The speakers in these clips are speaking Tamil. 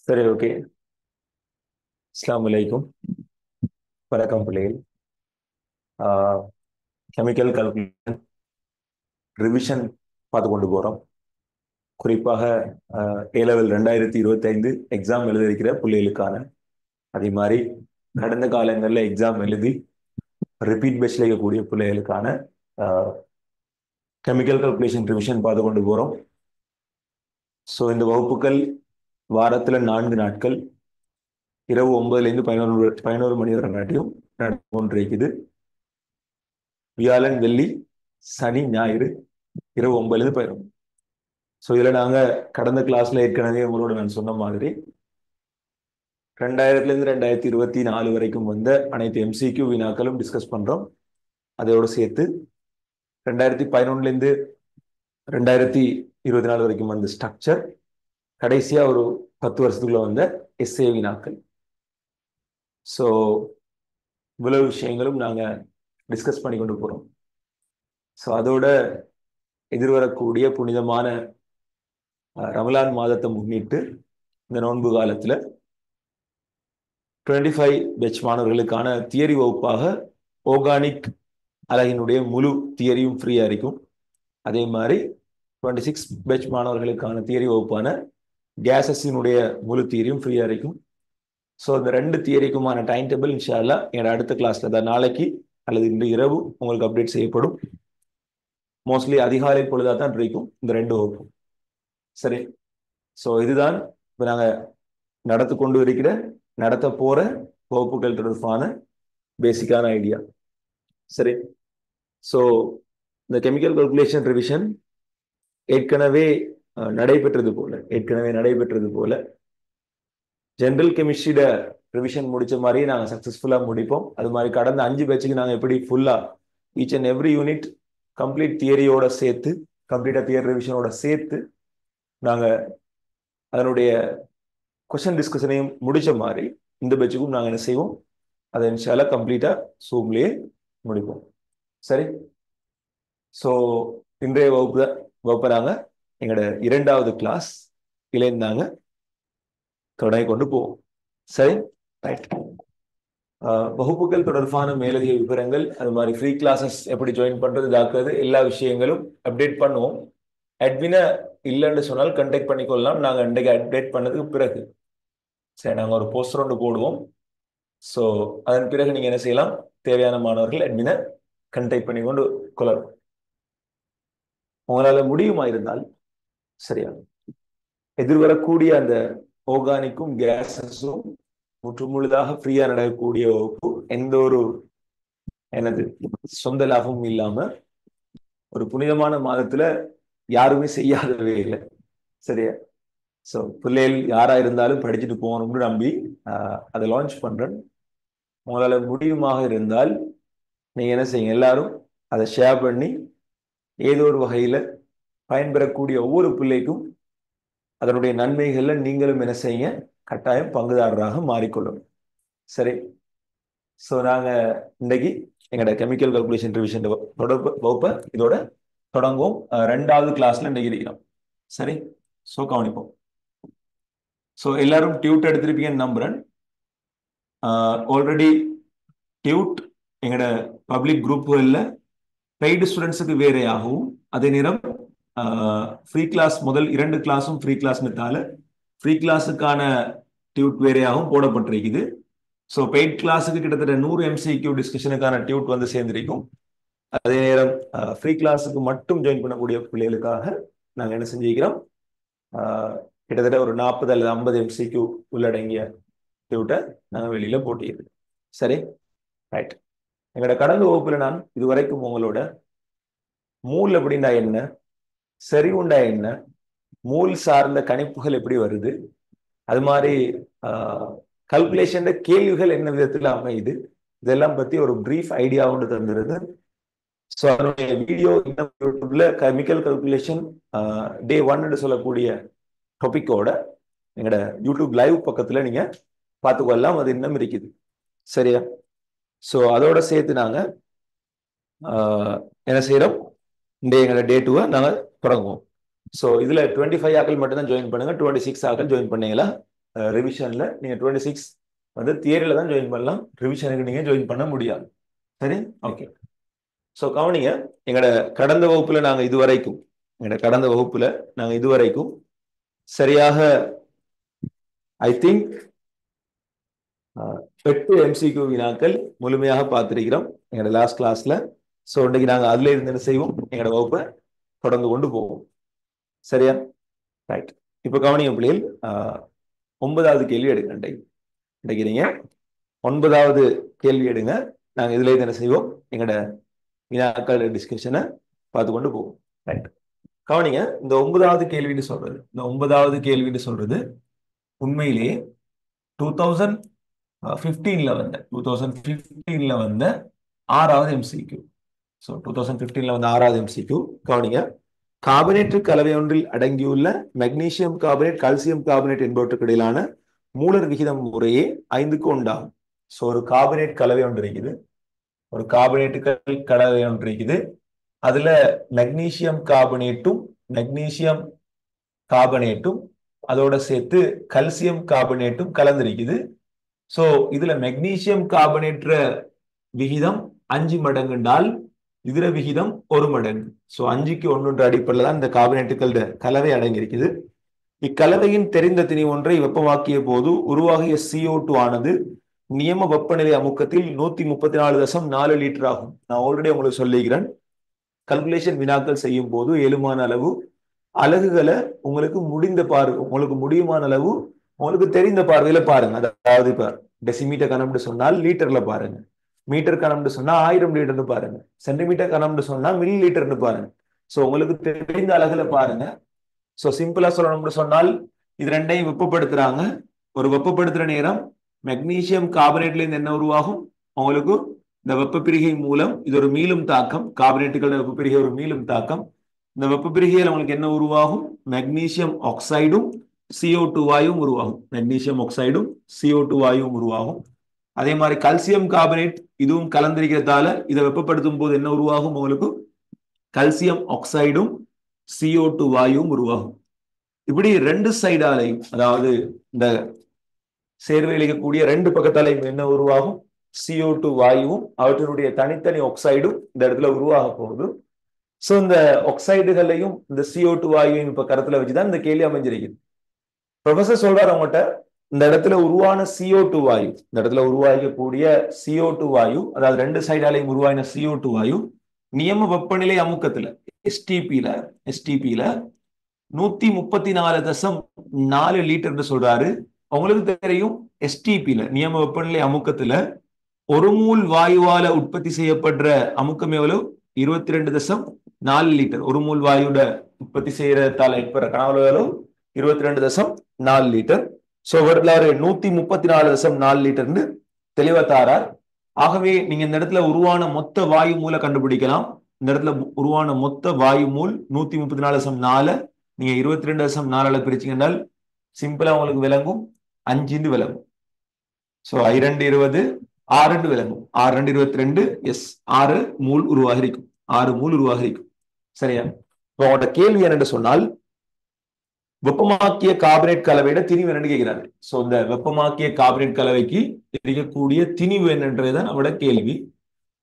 சரி, ஓகே. அஸ்ஸலாமு அலைக்கும். வணக்கம் பிள்ளைகள். கெமிக்கல் கல்குலேஷன் ரிவிஷன் பார்த்து கொண்டு போகிறோம். குறிப்பாக ஏ லெவல் 2025 எக்ஸாம் எழுதியிருக்கிற பிள்ளைகளுக்கான, அதே மாதிரி கடந்த காலங்களில் எக்ஸாம் எழுதி ரிப்பீட் பேட்ச்ல இருக்கக்கூடிய பிள்ளைகளுக்கான கெமிக்கல் கல்குலேஷன் ரிவிஷன் பார்த்து கொண்டு போகிறோம். ஸோ இந்த வகுப்புகள் வாரத்தில் 4 நாட்கள் இரவு 9லேருந்து 11 மணி வரை நடந்து கொண்டிருக்குது. வியாழன், வெள்ளி, சனி, ஞாயிறு இரவு 9லேருந்து 11. ஸோ இதில் நாங்கள் கடந்த கிளாஸில் ஏற்கனவே உங்களோட நான் சொன்ன மாதிரி 2000லேருந்து 2024 வரைக்கும் வந்த அனைத்து எம்சிக்யூ வினாக்களும் டிஸ்கஸ் பண்ணுறோம். அதோடு சேர்த்து 2011லேருந்து 2024 வரைக்கும் வந்த ஸ்ட்ரக்சர், கடைசியாக ஒரு 10 வருஷத்துக்குள்ள வந்த எஸ்ஏ வினாக்கள். ஸோ இவ்வளவு விஷயங்களும் நாங்கள் டிஸ்கஸ் பண்ணி கொண்டு போகிறோம். ஸோ அதோட எதிர்வரக்கூடிய புனிதமான ரமலான் மாதத்தை முன்னிட்டு இந்த நோன்பு காலத்தில் 25 பேட்ச் மாணவர்களுக்கான தியரி வகுப்பாக ஆர்கானிக் அலகினுடைய முழு தியரியும் ஃப்ரீயாக இருக்கும். அதே மாதிரி 26 பேட்ச் மாணவர்களுக்கான தியரி வகுப்பான கேஸஸினுடைய முழு தியரியும் ஃப்ரீயாக இருக்கும். ஸோ இந்த 2 தியரிக்குமான டைம் டேபிள் இன்ஷா அல்லாஹ் என்னோட அடுத்த கிளாஸில் தான் நாளைக்கு அல்லது இன்று இரவு உங்களுக்கு அப்டேட் செய்யப்படும். மோஸ்ட்லி அதிகாலை பொழுதாக தான் இருக்கும் இந்த 2 வகுப்பும். சரி, ஸோ இதுதான் இப்போ நாங்கள் நடத்த போகிற வகுப்புகள் தொடர்பான பேசிக்கான ஐடியா. சரி, ஸோ இந்த கெமிக்கல் கல்குலேஷன் ரிவிஷன் ஏற்கனவே நடைபெற்றது போல ஜென்ரல் கெமிஸ்ட்ரியோட ரிவிஷன் முடிச்ச மாதிரி நாங்கள் சக்ஸஸ்ஃபுல்லாக முடிப்போம். அது மாதிரி கடந்த 5 பேட்சுக்கு நாங்கள் எப்படி ஃபுல்லாக each and every unit complete தியரியோட சேர்த்து, கம்ப்ளீட்டாக தியரி ரிவிஷனோட சேர்த்து நாங்கள் அதனுடைய கொஸ்டின் டிஸ்கஷனையும் முடிச்ச மாதிரி இந்த பேட்சுக்கும் நாங்கள் என்ன செய்வோம், அதை இன்ஷால்லா கம்ப்ளீட்டாக சூம்லேயே முடிப்போம். சரி, ஸோ இன்றைய வகுப்பை நாங்கள் எங்களோட 2வது கிளாஸ் இளைந்தாங்க தொடங்கி கொண்டு போவோம். சரி, ரைட். வகுப்புகள் தொடர்பான மேலதிக விவரங்கள், அது மாதிரி ஃப்ரீ கிளாஸஸ் எப்படி ஜாயின் பண்றது, இதாக்குறது, எல்லா விஷயங்களும் அப்டேட் பண்ணுவோம். அட்மினை இல்லைன்னு சொன்னால் கண்டெக்ட் பண்ணிக்கொள்ளலாம். நாங்கள் இன்றைக்கு அப்டேட் பண்ணதுக்கு பிறகு சரி நாங்கள் ஒரு போஸ்டர் ஒன்று போடுவோம். ஸோ அதன் பிறகு நீங்கள் என்ன செய்யலாம், தேவையான மாணவர்கள் அட்மினை கண்டெக்ட் பண்ணி கொண்டு கொள்ளலாம். உங்களால் முடியுமா இருந்தால் சரியா எதிர்வரக்கூடிய அந்த ஆர்கானிக்கும் கேஸஸும் முற்றுமுழுதாக ஃப்ரீயா நடக்கக்கூடிய வகுப்பு, எந்த ஒரு சொந்த லாபமும் இல்லாம ஒரு புனிதமான மாதத்துல யாருமே செய்யாத வேலை. சரியா, ஸோ பிள்ளைகள் யாரா இருந்தாலும் படிச்சுட்டு போகணும்னு நம்பி அதை லான்ச் பண்றேன். உங்களால முடியுமாக இருந்தால் நீங்க என்ன செய்யுங்க, எல்லாரும் அதை ஷேர் பண்ணி ஏதோ ஒரு வகையில பயன்பெறக்கூடிய ஒவ்வொரு பிள்ளைக்கும் அதனுடைய நன்மைகள்ல நீங்களும் என்ன செய்யுங்க, கட்டாயம் பங்குதாரராக மாறிக்கொள்ளும். சரி, ஸோ நாங்கள் இன்னைக்கு எங்களோட கெமிக்கல் கல்குலேஷன் ரிவிஷன் வகுப்பை இதோட தொடங்குவோம். 2வது கிளாஸ்ல இன்னைக்கு இருக்கிறோம். சரி, ஸோ கவனிப்போம். ஸோ எல்லாரும் டியூட் எடுத்திருப்பீங்கன்னு நம்புறேன். ஆல்ரெடி டியூட் எங்களோட பப்ளிக் குரூப்புகளில் பெய்டு ஸ்டூடெண்ட்ஸுக்கு வேறையாகவும், அதே நேரம் ஃப்ரீ கிளாஸ் முதல் 2 கிளாஸும் ஃப்ரீ கிளாஸ்னுட்டால ஃப்ரீ கிளாஸுக்கான டியூட் வேறையாகவும் போடப்பட்டிருக்குது. ஸோ பெய்ட் கிளாஸுக்கு கிட்டத்தட்ட 100 எம்சிக்யூ டிஸ்கஷனுக்கான டியூட் வந்து சேர்ந்திருக்கும். அதே நேரம் ஃப்ரீ கிளாஸுக்கு மட்டும் ஜாயின் பண்ணக்கூடிய பிள்ளைகளுக்காக நாங்கள் என்ன செஞ்சிருக்கிறோம், கிட்டத்தட்ட ஒரு 40 அல்லது 50 எம்சிக்யூ உள்ளடங்கிய டியூட்டை நாங்கள் வெளியில போட்டியிருக்கோம். சரி, ரைட். எங்களோட கடந்த வகுப்புல நான் இதுவரைக்கும் உங்களோட மூல் அப்படின்னா என்ன, செறிவுண்டா என்ன, மூல் சார்ந்த கணிப்புகள் எப்படி வருது, அது மாதிரி கல்குலேஷன் கேள்விகள் என்ன விதத்தில் அமையுது, இதெல்லாம் பத்தி ஒரு பிரீஃப் ஐடியா ஒன்று தந்துருது. ஸோ அதனுடைய வீடியோ இன்னும் யூடியூப்ல கெமிக்கல் கல்குலேஷன் டே 1 சொல்லக்கூடிய டாபிக்கோட எங்களோட யூடியூப் லைவ் பக்கத்துல நீங்க பார்த்துக்கொள்ளலாம். அது இன்னும் இருக்குது. சரியா, ஸோ அதோட சேர்த்து நாங்க என்ன செய்யறோம், இந்த எங்களோட டே 2 நாங்கள் தொடங்குவோம். ஸோ இதுல 25 ஆக்கள் மட்டும்தான் ஜாயின் பண்ணுங்க, 26 ஆக்கள் ஜாயின் பண்ணீங்களா ரிவிஷன்ல நீங்க 26 வந்து தியரியில தான் ஜாயின் பண்ணலாம், ரிவிஷனுக்கு நீங்க ஜாயின் பண்ண முடியாது. சரி, ஓகே. ஸோ கவனிங்க, எங்களோட கடந்த வகுப்புல நாங்க இதுவரைக்கும் சரியாக ஐ திங்க் 8 MCQ வினாக்கள் முழுமையாக பார்த்திருக்கிறோம் எங்களோட லாஸ்ட் கிளாஸ்ல. ஸோ இன்னைக்கு நாங்க அதுல இருந்து என்ன செய்வோம், எங்களோட வகுப்பை தொடர்ந்து கொண்டு போவோம். சரியா, ரைட். இப்போ கவனிங்க பிள்ளைகள், 9வது கேள்வி எடுங்க. இன்னைக்கு நீங்க 9வது கேள்வி எடுங்க. நாங்க இதுல இருந்து என்ன செய்வோம், எங்களோட வினாக்கள் டிஸ்கஷனை பார்த்து கொண்டு போவோம். ரைட், கவனிங்க. இந்த 9வது கேள்வின்னு சொல்றது உண்மையிலேயே 2015ல வந்த 6வது MCQ. ஸோ 2015ல வந்த 6வது MCQ. கவனிங்க, கார்பனேற்று கலவை ஒன்றில் அடங்கியுள்ள மெக்னீசியம் கார்பனேட், கால்சியம் கார்பனேட் என்பவற்றுக்கு இடையிலான மூலர் விகிதம் முறையே 5க்கு 1 ஆகும். ஸோ ஒரு கார்பனேட் கலவை ஒன்று இருக்குது, அதுல மெக்னீசியம் கார்பனேட்டும் அதோட சேர்த்து கல்சியம் கார்பனேட்டும் கலந்திருக்குது. சோ இதுல மெக்னீசியம் கார்பனேற்ற விகிதம் 5 மடங்குண்டால் இதுல விகிதம் 1 மடங்கு. சோ 5க்கு 1 அடிப்படையில் தான் இந்த கார்பனேட்டுகள் கலவை அடங்கியிருக்குது. இக்கலவையின் தெரிந்த திணிவு ஒன்றை வெப்பமாக்கிய போது உருவாகிய CO2 ஆனது நியம வெப்பநிலை அமுக்கத்தில் 134.4 லிட்டர் ஆகும். நான் ஆல்ரெடி உங்களுக்கு சொல்லிக்கிறேன், கல்குலேஷன் வினாக்கள் செய்யும் போது ஏழுமான அளவு அலகுகளை உங்களுக்கு முடியுமான அளவு உங்களுக்கு தெரிந்த பார்வையில பாருங்க. அதாவது இப்ப டெசிமீட்டர் கணம்னு சொன்னால் லிட்டர்ல பாருங்க, மீட்டர் கணம்னு சொன்னா 1000 லிட்டர்னு பாருங்க, சென்டிமீட்டர் கணம்னு சொன்னா மில்லி லிட்டர்னு பாருங்க. சோ உங்களுக்கு தெரிந்த அலகுல பாருங்க. சோ சிம்பிளா சொல்லணும்னு சொன்னால் இது ரெண்டையும் வெப்பப்படுத்துறாங்க. ஒரு வெப்பப்படுத்துற நேரம் மெக்னீசியம் கார்பனேட்ல இருந்து என்ன உருவாகும், உங்களுக்கு இந்த வெப்ப பிரிகை மூலம் இது ஒரு மீளும் தாக்கம், கார்பனேட்டுகளோட வெப்ப பிரிகை ஒரு மீளும் தாக்கம். இந்த வெப்ப பிரிகையில் உங்களுக்கு என்ன உருவாகும், மெக்னீசியம் ஆக்சைடும் CO2 வாயும் உருவாகும். அதே மாதிரி கல்சியம் கார்பனேட் இதுவும் கலந்திருக்கிறதால இதை வெப்பப்படுத்தும் போது என்ன உருவாகும், உங்களுக்கு கல்சியம் ஆக்சைடும் CO2 வாயும் உருவாகும். இப்படி ரெண்டு சைடாலையும், அதாவது இந்த சேர்வையில் இருக்கக்கூடிய ரெண்டு பக்கத்தாலையும் என்ன உருவாகும், CO2 வாயுவும் அவற்றினுடைய தனித்தனி ஆக்சைடும் இந்த இடத்துல உருவாக போகுது. சோ இந்த ஆக்சைடுகளையும் இந்த CO2 வாயுவையும் இப்ப கருத்துல வச்சுதான் இந்த கேள்வி அமைஞ்சிருக்குது. ப்ரொஃபசர் சொல்றாரு அவங்ககிட்ட, இந்த இடத்துல உருவான CO2 வாயு, இந்த இடத்துல உருவாகக்கூடிய CO2 வாயு, அதாவது ரெண்டு சைடாலையும் உருவான CO2 வாயு நியம வெப்பநிலை அமுக்கத்துல STPல 134.4 லிட்டர் சொல்றாரு. அவங்களுக்கு தெரியும் STPல நியம வெப்பநிலை அமுக்கத்துல ஒரு மூல் வாயுவால உற்பத்தி செய்யப்படுற அமுக்கம் எவ்வளவு, 22.4 லிட்டர். ஒரு மூல் வாயுட உற்பத்தி செய்யறதால ஏற்படுற கனவு எவ்வளவு, 22.4 லிட்டர். சோ வருடத்துல 134.4 லிட்டர்னு தெளிவா தாரார். ஆகவே நீங்க இந்த இடத்துல உருவான மொத்த வாயு மூல கண்டுபிடிக்கலாம். இந்த இடத்துல உருவான மொத்த வாயு மூல் 134.4 நீங்க 22.4 பிரிச்சீங்கன்னா சிம்பிளா உங்களுக்கு விளங்கும், 5 விளங்கும். சோ 2 20 6 விளங்கும், 6 22 எஸ் 6 மூல் உருவாகி இருக்கும், 6 மூல் உருவாகி இருக்கும். சரியா, உங்களோட கேள்வி என்னன்னு சொன்னால் வெப்பமாக்கிய கார்பனேட் கலவையிட திணிவு என்னன்னு கேட்கிறாரு. சோ இந்த வெப்பமாக்கிய கார்பனேட் கலவைக்கு இருக்கக்கூடிய திணிவு என்னன்றதுதான் நம்மளோட கேள்வி.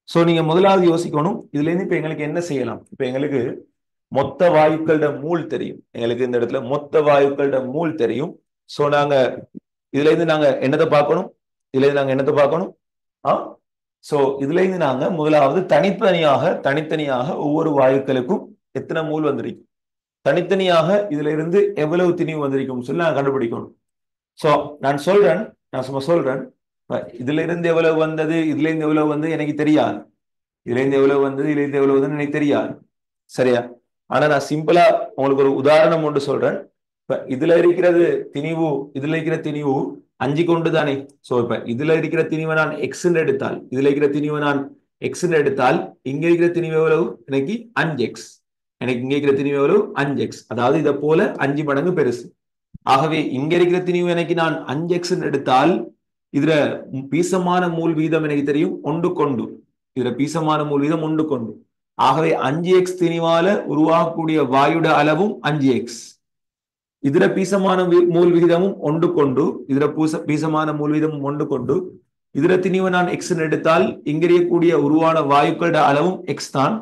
சோ நீங்க முதலாவது யோசிக்கணும், இதுல இருந்து இப்ப எங்களுக்கு என்ன செய்யலாம். இப்ப எங்களுக்கு மொத்த வாயுக்களோட மூல் தெரியும், எங்களுக்கு இந்த இடத்துல மொத்த வாயுக்களோட மூல் தெரியும். சோ நாங்க இதுல இருந்து நாங்க என்னத்தை பார்க்கணும், சோ இதுல இருந்து நாங்க முதலாவது தனித்தனியாக ஒவ்வொரு வாயுக்களுக்கும் எத்தனை மூல் வந்திருக்கும், தனித்தனியாக இதுல இருந்து எவ்வளவு திணிவு வந்திருக்கும் சொல்லி நான் கண்டுபிடிக்கணும். சோ நான் சும்மா சொல்றேன், இதுல இருந்து எவ்வளவு வந்தது, இதுல இருந்து எவ்வளவு வந்து எனக்கு தெரியாது, இதுல இருந்து எவ்வளவு வந்தது, இதுல இருந்து எவ்வளவு வந்து எனக்கு தெரியாது. சரியா, ஆனா நான் சிம்பிளா உங்களுக்கு ஒரு உதாரணம் ஒன்று சொல்றேன். இப்ப இதுல இருக்கிற திணிவு 5 கொண்டு தானே. சோ இப்ப இதுல இருக்கிற திணிவை நான் எக்ஸ்ன்னு எடுத்தால், இங்க இருக்கிற திணிவு எவ்வளவு, எனக்கு 5x, இங்க இருக்கிற திணிவு எவ்வளவு 5x, அதாவது இதை போல 5 மடங்கு பெருசு. ஆகவே இங்க இருக்கிற திணிவு எனக்கு நான் 5x எடுத்தால் இதுல பீசமான மூல் வீதம் எனக்கு தெரியும் ஒன்று கொண்டு. ஆகவே 5x திணிவால உருவாகக்கூடிய வாயுட அளவும் 5x. இதர பீசமான மூல் விகிதமும் ஒன்று கொண்டு இதர பீசமான மூல் விகிதமும் ஒன்று கொண்டு இதர திணிவு நான் எக்ஸ் எடுத்தால் இங்கிருக்கக்கூடிய உருவான வாயுக்களோட அளவும் எக்ஸ் தான்.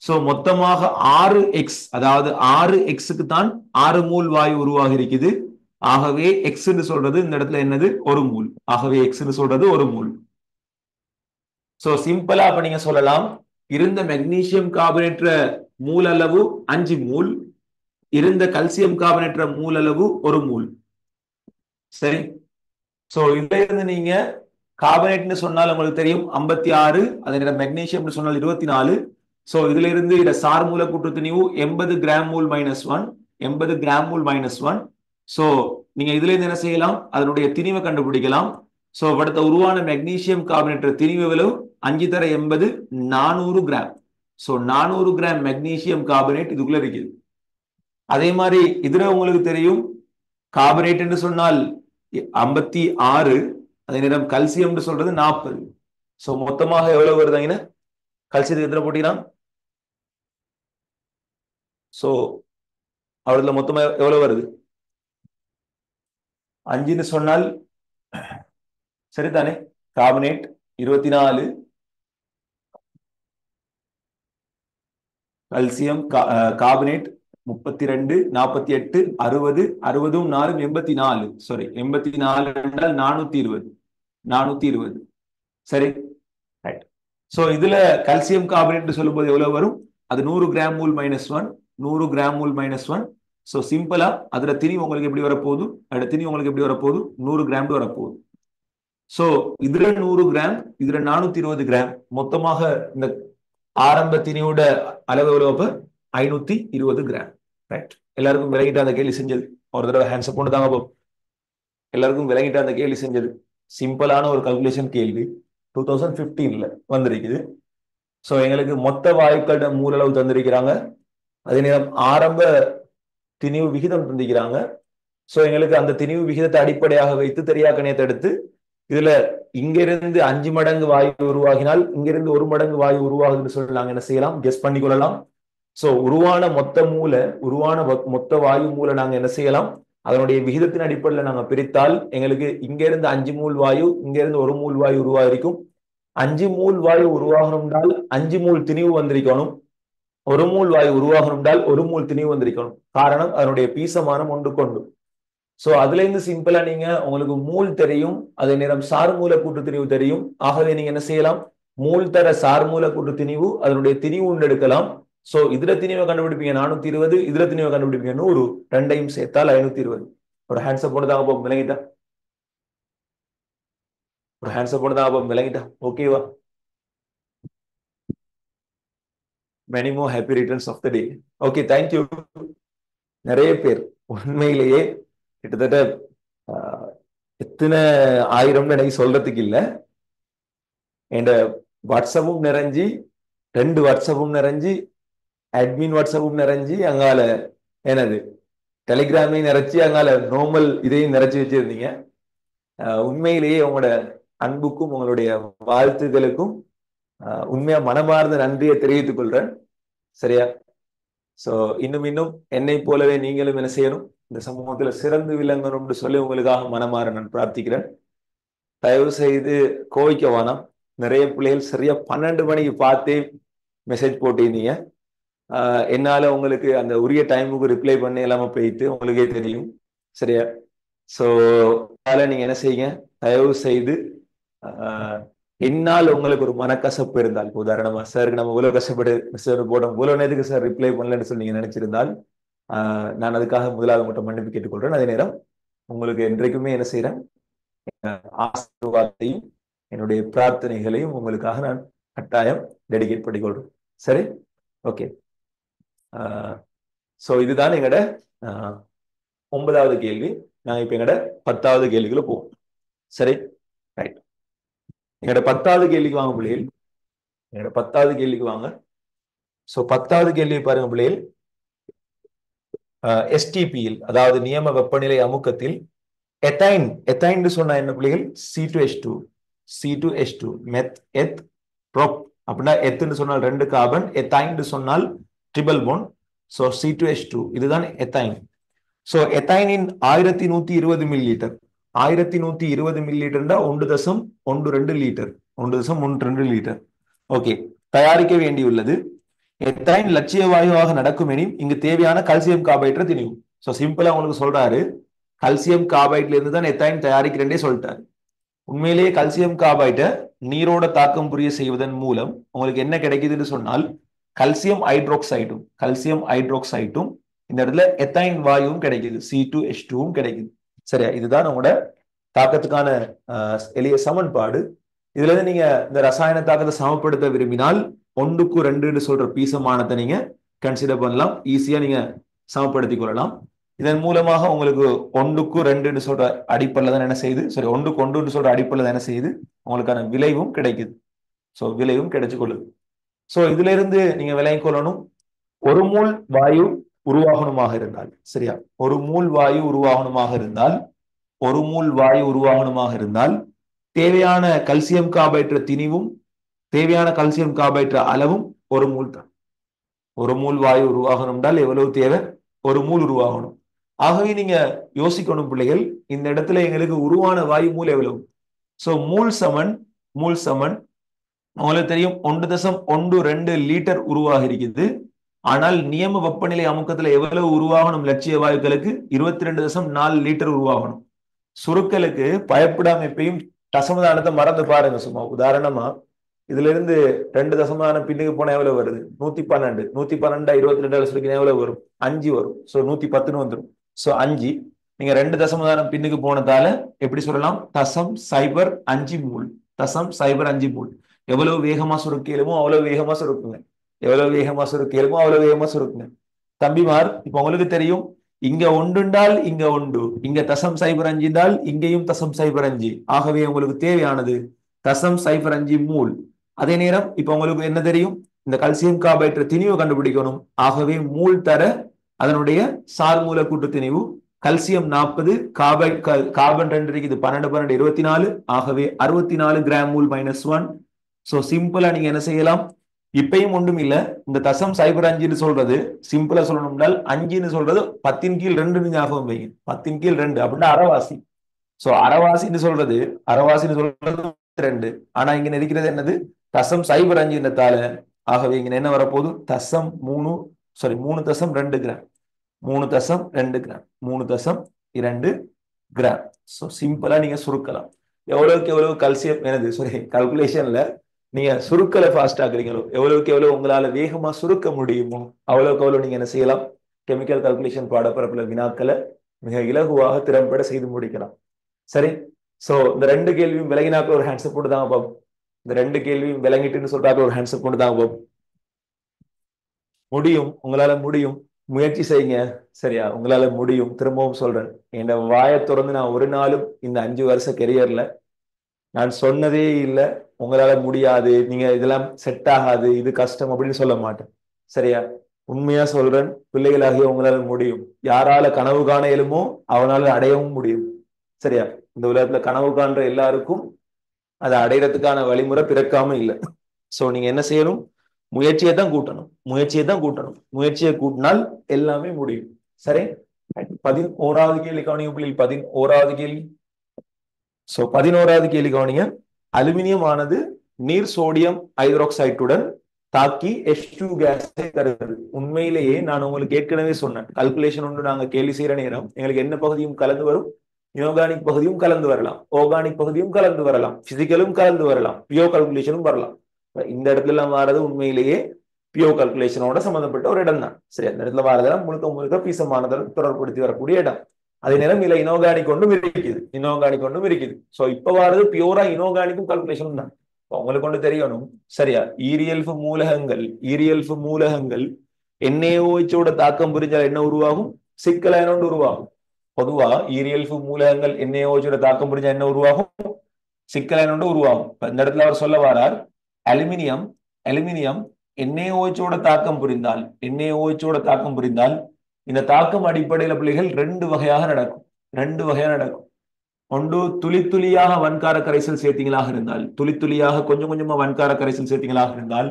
சோ மொத்தமாக 6x, அதாவது 6xக்கு தான் 6 மூல் வாயு உருவாகி இருக்குது. ஆகவே எக்ஸ் சொல்றது இந்த இடத்துல என்னது, ஒரு மூல். ஆகவே எக்ஸ் சொல்றது ஒரு மூல். சோ சிம்பிளா அப்ப நீங்க சொல்லலாம், இருந்த மெக்னீசியம் கார்பனேற்ற மூல் அளவு 5 மூல், இருந்த கல்சியம் கார்பனேற்ற மூல் அளவு 1 மூல். சரி, சோ இதுல இருந்து நீங்க கார்பனேட்னு சொன்னால் உங்களுக்கு தெரியும் 56, அதே மெக்னீசியம் சொன்னால் 24. சோ இதுல இருந்து இத சார் மூல கூட்டு திணிவு 80 கிராம் மூல் -1, 80 கிராம் மூல் -1. சோ நீங்க இதுல இருந்து என்ன செய்யலாம், அதனுடைய திணிவை கண்டுபிடிக்கலாம். சோ அடுத்த உருவான மெக்னீசியம் கார்பனேற்ற திணிவு எவ்வளவு, 5 தர 80, 400 gram. So 400 gram magnesium carbonate இதுக்குள்ள இருக்குது. அதே மாதிரி இதுல உங்களுக்கு தெரியும் கார்பனேட் என்று சொன்னால் 56, அதே நேரம் கல்சியம் சொல்றது 40. சோ மொத்தமாக எவ்வளவு வருதுங்க, கல்சியத்துக்கு எத்தனை போட்டீங்கன்னா, சோ அவர்ல மொத்தமா எவ்வளவு வருது, 5ன்னு சொன்னால் சரிதானே. Carbonate 24, calcium carbonate 32, 48, 60, 60 4 84. சாரி 84 என்றால் 420, 420. சரி, ரைட். சோ இதுல கல்சியம் கார்பனேட் சொல்லும்போது எவ்வளவு வரும், அது 100 கிராம் மூல் -1, 100 கிராம் மூல் -1. சோ சிம்பிளா அதுல திணிவு உங்களுக்கு எப்படி வரப்போகுது, அதோட திணிவு உங்களுக்கு எப்படி வரப்போகுது, 100 கிராம் வரப்போகுது. சோ இதுல 100 கிராம், இதுல 420 கிராம், மொத்தமாக இந்த ஆரம்ப திணிவோட அளவு எவ்வளவு, 520 கிராம். ரைட், எல்லாருக்கும் விலகிட்டு அந்த கேள்வி செஞ்சது ஒரு தடவை ஹேண்ட்ஸ் அப் தாங்க போகும். எல்லாருக்கும் விலகிட்டு அந்த கேள்வி செஞ்சது சிம்பிளான ஒரு கல்குலேஷன் கேள்வி 2015ல வந்திருக்குது. சோ எங்களுக்கு மொத்த வாயுக்களோட மூலளவு தந்திருக்கிறாங்க, அதே நேரம் ஆரம்ப திணிவு விகிதம் தந்திருக்கிறாங்க. சோ எங்களுக்கு அந்த திணிவு விகிதத்தை அடிப்படையாக வைத்து தெரியாக்கணையத்தை எடுத்து இதுல இங்கிருந்து 5 மடங்கு வாயு உருவாகினால் இங்கிருந்து 1 மடங்கு வாயு உருவாகுதுன்னு சொல்லி நாங்க என்ன செய்யலாம், கெஸ் பண்ணி கொள்ளலாம். சோ உருவான மொத்த வாயு மூல நாங்க என்ன செய்யலாம், அதனுடைய விகிதத்தின் அடிப்படையில் நாங்க பிரித்தால் எங்களுக்கு இங்க இருந்து 5 மூல் வாயு, இங்க இருந்து 1 மூல் வாயு உருவாகிருக்கும். 5 மூல் வாயு உருவாகணும்னால் 5 மூல் திணிவு வந்திருக்கணும். 1 மூல் வாயு உருவாகணும்னால் 1 மூல் திணிவு வந்திருக்கணும். காரணம் அதனுடைய பீசமானம் ஒன்று கொண்டு. சோ அதுல இருந்து சிம்பிளா நீங்க உங்களுக்கு மூல் தெரியும், அதே நேரம் சார் மூல கூட்டு திணிவு தெரியும். ஆகவே நீங்க என்ன செய்யலாம், மூல் தர சார் மூல கூட்டு திணிவு, அதனுடைய திணிவு ஒன்று எடுக்கலாம். சோ இதுல திணிவை கண்டுபிடிப்பீங்க 420, இதுல திணிவை கண்டுபிடிப்பீங்க 100, ரெண்டையும் சேர்த்தால் 520. ஒரு ஹேண்ட்ஸ் போனதாக போகும், விளங்கிட்டா? ஒரு ஹேண்ட்ஸ் போனதாக போகும், விளங்கிட்டா? ஓகேவா? many more happy returns of the day. Okay, thank you. நிறைய பேர் உண்மையிலேயே கிட்டத்தட்ட எத்தனை ஆயிரம்னு எனக்கு சொல்றதுக்கு இல்லை. என் வாட்ஸ்அப்பும் நிறைஞ்சி, 2 வாட்ஸ்அப்பும் நிறைஞ்சி, அட்மின் வாட்ஸ்அப்பும் நிறைஞ்சி, அங்கால என்னது டெலிகிராமையும் நிறைச்சி, அங்கால நார்மல் இதையும் நிறைச்சி வச்சிருந்தீங்க. உண்மையிலேயே உங்களோட அன்புக்கும் உங்களுடைய வாழ்த்துக்களுக்கும் உண்மையா மனமார்ந்த நன்றியை தெரிவித்துக் கொள்றேன். சரியா? சோ இன்னும் என்னை போலவே நீங்களும் என்ன செய்யணும், இந்த சமூகத்துல சிறந்து விளங்கணும்னு சொல்லி உங்களுக்காக மனமாற நான் பிரார்த்திக்கிறேன். தயவு செய்து கோவிக்க வேணாம். நிறைய பிள்ளைகள் சரியா 12 மணிக்கு பார்த்தே மெசேஜ் போட்டிருந்தீங்க. என்னால உங்களுக்கு அந்த உரிய டைமுக்கு ரிப்ளை பண்ண இல்லாம போயிட்டு உங்களுக்கே தெரியும். சரியா? சோ அதனால நீங்க என்ன செய்யுங்க, தயவு செய்து என்னால் உங்களுக்கு ஒரு மனக்கசப்பு இருந்தால், உதாரணமா சாருக்கு நம்ம இவ்வளவு கஷ்டப்பட்டு மெசேஜ் போட்டோம், இவ்வளவு நேரத்துக்கு சார் ரிப்ளை பண்ணலன்னு சொல்லி நீங்க நினைச்சிருந்தால் நான் அதுக்காக முதலாவது மட்டும் மன்னிப்பு கேட்டுக்கொள்றேன். அதே நேரம் உங்களுக்கு என்றைக்குமே என்ன செய்யறேன், ஆசீர்வாதத்தையும் என்னுடைய பிரார்த்தனைகளையும் உங்களுக்காக நான் கட்டாயம் டெடிகேட் பண்ணிக்கொள்றேன். சரி, ஓகே. சோ இதுதான் எங்கட 9வது கேள்வி. நாங்க இப்ப எங்கட 10வது கேள்விக்குள்ள போவோம். சரி, ரைட். எங்கட 10வது கேள்விக்கு வாங்க பிள்ளைகள், எங்கட 10வது கேள்விக்கு வாங்க. சோ 10வது கேள்வி பாருங்க பிள்ளைகள், எஸ்டிபியில் அதாவது நியம வெப்பநிலை அமுக்கத்தில் எத்தைன் சொன்னா என்ன பிள்ளைகள், C2H2, C2H2 மெத் எத் ப்ரோப் அப்படின்னா எத்துன்னு சொன்னால் 2 கார்பன், எத்தைன் சொன்னால் ட்ரிபிள் போன். சோ C2H2 இதுதான் எத்தைன். சோ எத்தைனின் 1120 மில்லி லிட்டர் 1120 மில்லி லிட்டர்னா 1.12 லிட்டர் 1.12 லிட்டர். ஓகே, தயாரிக்க வேண்டியுள்ளது. எத்தைன் லட்சிய வாயுவாக நடக்கும் எனில் இங்கு தேவையான கல்சியம் கார்பைட்ரை திணிவு. சோ சிம்பிளா உங்களுக்கு சொல்றாரு, கல்சியம் கார்பைட்ல இருந்து தான் எத்தைன் தயாரிக்கிறேன்னே சொல்லிட்டாரு. உண்மையிலேயே கல்சியம் கார்பைட்டை நீரோட தாக்கம் புரிய செய்வதன் மூலம் உங்களுக்கு என்ன கிடைக்குதுன்னு சொன்னால் கல்சியம் ஹைட்ரோக்சைட்டும் இந்த இடத்துல எத்தைன் வாயுவும் கிடைக்குது, C2H2வும் கிடைக்குது. சரியா, இதுதான் உங்களோட தாக்கத்துக்கான எளிய சமன்பாடு. இதுல இருந்து நீங்க இந்த ரசாயன தாக்கத்தை சமப்படுத்த விரும்பினால் 1:2 சொல்ற பீசமானத்தை நீங்க கன்சிடர் பண்ணலாம், ஈஸியா நீங்க சமப்படுத்திக் கொள்ளலாம். இதன் மூலமாக உங்களுக்கு 1:2 சொல்ற அடிப்படையில் தான் என்ன செய்யுது, சரி 1:1 சொல்ற அடிப்படையில் என்ன செய்யுது, உங்களுக்கான விளைவும் கிடைக்குது. சோ விளைவும் கிடைச்சு கொள்ளுது. சோ இதுல இருந்து நீங்க விளங்கிக் கொள்ளணும், ஒரு மூல் வாயு உருவாகணுமாக இருந்தால், சரியா, ஒரு மூல் வாயு உருவாகணுமாக இருந்தால் தேவையான கல்சியம் கார்பைட்ர திணிவும் தேவையான கல்சியம் கார்பைட்ர அளவும் ஒரு மூல் தான். ஒரு மூல் வாயு உருவாகணும் என்றால் எவ்வளவு தேவை, ஒரு மூல் உருவாகணும். ஆகவே நீங்க யோசிக்கணும் பிள்ளைகள், இந்த இடத்துல எங்களுக்கு உருவான வாயு மூல் எவ்வளவு. சோ மூல் சமன் உங்களுக்கு தெரியும் 1.12 லிட்டர் உருவாக இருக்குது. ஆனால் நியம வெப்பநிலை அமுக்கத்துல எவ்வளவு உருவாகணும், லட்சிய வாயுக்களுக்கு 22.4 லிட்டர் உருவாகணும். சுருக்களுக்கு பயப்படாம எப்பயும் தசமதானத்தை மறந்து பாருங்க. சும்மா உதாரணமா இதுல இருந்து 2 தசமதானம் பின்னுக்கு போனா எவ்வளவு வருது, 112. 112 22 சுருக்கினா எவ்வளவு வரும், 5 வரும். சோ 110 வந்துடும். சோ 5 நீங்க 2 தசமதானம் பின்னுக்கு போனதால எப்படி சொல்லலாம், 0.05 மூல். 0.05 மூல். எவ்வளவு வேகமா சுருக்கியலுமோ அவ்வளவு வேகமா சுருக்குங்க, தம்பிமார். இப்ப உங்களுக்கு தெரியும், இங்க ஒன்றுண்டால் இங்க ஒன்று, இங்க 0.05 என்றால் இங்கேயும் 0.05. ஆகவே உங்களுக்கு தேவையானது 0.05 மூல். அதே நேரம் இப்ப உங்களுக்கு என்ன தெரியும், இந்த கல்சியம் கார்பைட்ர திணிவு கண்டுபிடிக்கணும். ஆகவே மூல் தர அதனுடைய சார் மூல கூட்டு திணிவு கல்சியம் 40, கார்பன் 2 இருக்குது 12 12 24. ஆகவே 64 கிராம் மூல் -1. சோ சிம்பிளா நீங்க என்ன செய்யலாம், இப்பயும் ஒன்றும் இல்ல, இந்த 0.05 சொல்றது சிம்பிளா சொல்லணும்னால் 5 சொல்றது 10/2 ஞாபகம் வைங்க. 10/2 அப்படின்னா அரைவாசி. சோ அரைவாசின்னு சொல்றது 2. ஆனா இங்க இருக்கிறது என்னது, 0.05. ஆகவே இங்க என்ன வரப்போகுது, 3.2 கிராம். 3.2 கிராம். சோ சிம்பிளா நீங்க சுருக்கலாம். எவ்வளவுக்கு எவ்வளவு கல்சியம் எனது கல்குலேஷன்ல நீங்க சுருக்கலை ஃபாஸ்ட் ஆக்குறீங்களோ, எவ்வளவுக்கு எவ்வளவு உங்களால வேகமா சுருக்க முடியுமோ அவ்வளவுக்கு அவ்வளவு நீங்க என்ன செய்யலாம், கெமிக்கல் கால்குலேஷன் பாடப்பரப்புல வினாக்களை மிக இலகுவாக திறம்பட செய்து முடிக்கலாம். சரி, சோ இந்த 2 கேள்வியும் விலகினாக்க ஒரு ஹேண்ட்ஸ் போட்டு தாங்க பாப்போம். இந்த 2 கேள்வியும் விளங்கிட்டுன்னு சொல்றாங்க ஒரு ஹேண்ட்ஸ் போட்டு தாங்க பாப்போம். முடியும், உங்களால முடியும், முயற்சி செய்யுங்க. சரியா, உங்களால முடியும். திரும்பவும் சொல்றேன், என் வாயை திறந்து நான் ஒரு நாளும் இந்த 5 வருஷ கெரியர்ல நான் சொன்னதே இல்லை உங்களால முடியாது, நீங்க இதெல்லாம் செட் ஆகாது, இது கஷ்டம் அப்படின்னு சொல்ல மாட்டேன். சரியா, உண்மையா சொல்றேன், பிள்ளைகளாகிய உங்களால முடியும். யாரால கனவு காண இயலுமோ அவனால அடையவும் முடியும். சரியா, இந்த உலகத்துல கனவு காண்ற எல்லாருக்கும் அதை அடையறதுக்கான வழிமுறை பிறக்காம இல்லை. சோ நீங்க என்ன செய்யணும், முயற்சியை தான் கூட்டணும். முயற்சியை கூட்டினால் எல்லாமே முடியும். சரி, 11வது கேள்வி கவனிங்க பிள்ளைகள். 11வது கேள்வி. சோ 11வது கேள்வி கவனிங்க. அலுமினியம் ஆனது நீர் சோடியம் ஹைட்ரோக்சைட்டுடன் தாக்கி H2 கேஸை தருகிறது. உண்மையிலேயே நான் உங்களுக்கு ஏற்கனவே சொன்னேன், கல்குலேஷன் ஒன்று நாங்க கேள்வி செய்யற நேரம் எங்களுக்கு என்ன பகுதியும் கலந்து வரும், இன்ஆர்கானிக் பகுதியும் கலந்து வரலாம், ஆர்கானிக் பகுதியும் கலந்து வரலாம், பிசிக்கலும் கலந்து வரலாம், பியோ கல்குலேஷனும் வரலாம். இந்த இடத்துல எல்லாம் வாரது உண்மையிலேயே பியோ கல்குலேஷனோட சம்பந்தப்பட்ட ஒரு இடம் தான். சரி, அந்த இடத்துல வாரதெல்லாம் முழுக்க பீசமானதை தொடர்படுத்தி வரக்கூடிய இடம். அதே நேரம் இல்ல இனோர்கானிக் ஒன்றும் இருக்குது. சோ இப்ப வாரது பியூரா இனோர்கானிக்கும் கல்குலேஷன் தான். உங்களுக்கு ஒன்று தெரியணும். சரியா, ஈரியல்பு மூலகங்கள் NaOH தாக்கம் புரிஞ்சால் என்ன உருவாகும், சிக்கல் ஒன்று உருவாகும். பொதுவா ஈரியல்பு மூலகங்கள் NaOH தாக்கம் புரிஞ்சா என்ன உருவாகும், சிக்கல் ஒன்று உருவாகும். இந்த இடத்துல அவர் சொல்ல வரார், அலுமினியம் NaOH தாக்கம் புரிந்தால் இந்த தாக்கம் அடிப்படையில பிள்ளைகள் 2 வகையாக நடக்கும். ஒன்று துளியாக வன்கார கரைசல் சேர்த்தீங்களாக இருந்தால், கொஞ்சம் கொஞ்சமா வன்கார கரைசல் சேர்த்தீங்களாக இருந்தால்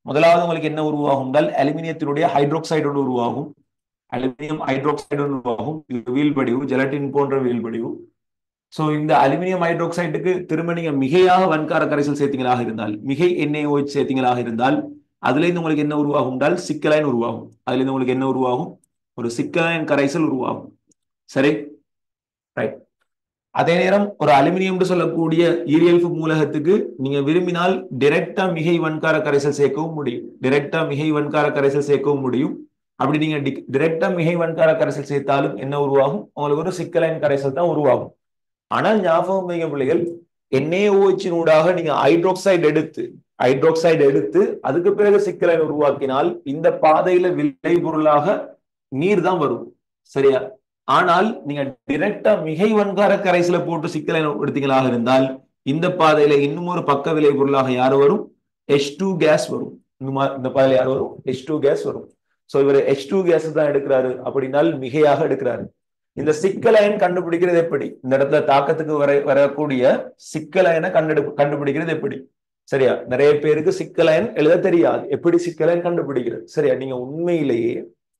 முதலாவது உங்களுக்கு என்ன உருவாகும், அலுமினியத்தினுடைய ஹைட்ரோக்சைடு ஒன்று உருவாகும். அலுமினியம் ஹைட்ரோக்சைடு உருவாகும். இது வீழ்படிவு, ஜெலட்டின் போன்ற வீழ்படிவு. சோ இந்த அலுமினியம் ஹைட்ரோக்சைடுக்கு திரும்ப நீங்க மிகையாக வன்கார கரைசல் சேர்த்தீங்களாக இருந்தால், மிகை NaOH சேர்த்தீங்களாக இருந்தால், அதுல இருந்து உங்களுக்கு என்ன உருவாகும் என்றால் சிக்கலைன் உருவாகும். அதுல இருந்து உங்களுக்கு என்ன உருவாகும்? ஒரு சிக்கலைன் கரைசல் உருவாகும். சரி, ரைட். அதே நேரம் ஒரு அலுமினியம் சொல்லக்கூடிய ஈரியல்பு மூலகத்துக்கு நீங்க விரும்பினால் டைரக்டா மிகை வன்கார கரைசல் சேர்க்கவும் முடியும். டைரக்டா மிகை வன்கார கரைசல் சேர்க்கவும் முடியும். அப்படி நீங்க டைரக்டா மிகை வன்கார கரைசல் சேர்த்தாலும் என்ன உருவாகும்? உங்களுக்கு ஒரு சிக்கலைன் கரைசல் தான் உருவாகும். ஆனால் ஞாபகம் வைங்க பிள்ளைகள், NaOH ஊடாக நீங்க ஹைட்ரோக்சைடு எடுத்து அதுக்கு பிறகு சிக்கலைன் உருவாக்கினால் இந்த பாதையில விளைபொருளாக நீர் தான் வரும். சரியா? ஆனால் நீங்க டைரக்டா மிகை வன்கார கரைசல போட்டு சிக்கலைன் எடுத்தீங்களாக இருந்தால் இந்த பாதையில இன்னும் ஒரு பக்க விளைபொருளாக யார் வரும்? H2 கேஸ் வரும். இந்த பாதையில யார் வரும்? H2 கேஸ் வரும். சோ இவர் H2 கேஸ் தான் எடுக்கிறாரு அப்படின்னால் மிகையாக எடுக்கிறாரு. இந்த சிக்கலைன் கண்டுபிடிக்கிறது எப்படி? இந்த இடத்துல தாக்கத்துக்கு வரக்கூடிய சிக்கலைனை கண்டுபிடிக்கிறது எப்படி? சரியா? நிறைய பேருக்கு சிக்கலைன் எழுத தெரியாது. எப்படி சிக்கலைன் கண்டுபிடிக்கிறது? சரியா? நீங்க உண்மையிலேயே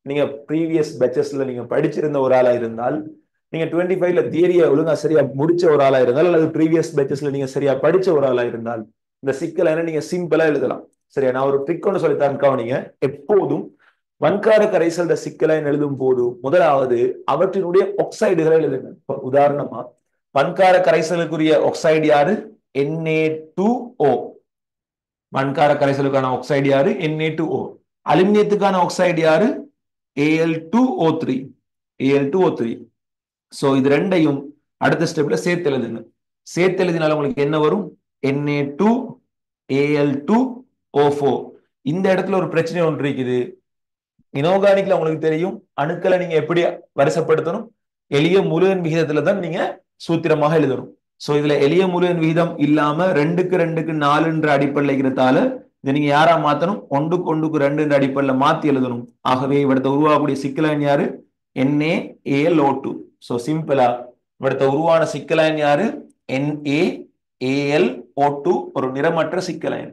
நீங்க ப்ரீவியஸ் பேச்சஸ்ல நீங்க படிச்சிருந்த ஒரு ஆளா இருந்தால், நீங்க 25ல தியரியை ஒழுங்கா சரியா முடிச்ச ஒரு ஆளா இருந்தால், அல்லது ப்ரீவியஸ் பேச்சஸ்ல நீங்க சரியா படிச்ச ஒரு ஆளா இருந்தால், இந்த சிக்கலைனை நீங்க சிம்பிளா எழுதலாம். சரியா? நான் ஒரு ட்ரிக் ஒன்று சொல்லித்தான் கவனிங்க. எப்போதும் வன்கார கரைசல் சிக்கலைன் எழுதும் போது முதலாவது அவற்றினுடைய ஆக்சைடுகளை எழுதுங்க. உதாரணமா வன்கார கரைசலுக்குரிய ஆக்சைடு யாரு? Na2O. வன்கார கரைசலுக்கான ஆக்சைடு யாரு? Na2O. அலுமினியத்துக்கான ஆக்சைடு யாரு? Al2O3. Al2O3. சோ இது ரெண்டையும் அடுத்த ஸ்டெப்ல சேர்த்து எழுதுங்க. சேர்த்து எழுதினால உங்களுக்கு என்ன வரும்? Na2Al2O4. இந்த இடத்துல ஒரு பிரச்சனை ஒன்று இருக்குது. இனோர்கானிக்ல உங்களுக்கு தெரியும், அணுக்களை நீங்க எப்படி வரிசைப்படுத்தணும்? எளிய முழு எண் விகிதத்துல தான் நீங்க சூத்திரமாக எழுதணும். சோ இதுல எளிய முழு எண் விகிதம் இல்லாம 2க்கு 4 அடிப்படையில் இருக்கிறதால இதை நீங்க யாரா மாத்தணும்? 1க்கு 2 அடிப்படையில் மாத்தி எழுதணும். ஆகவே இவடத்தை உருவாகக்கூடிய சிக்கலைன் யாரு? NaAlO2. சோ சிம்பிளா இவடத்தை உருவான சிக்கலைன் யாரு? NaAlO2. ஒரு நிறமற்ற சிக்கலைன்,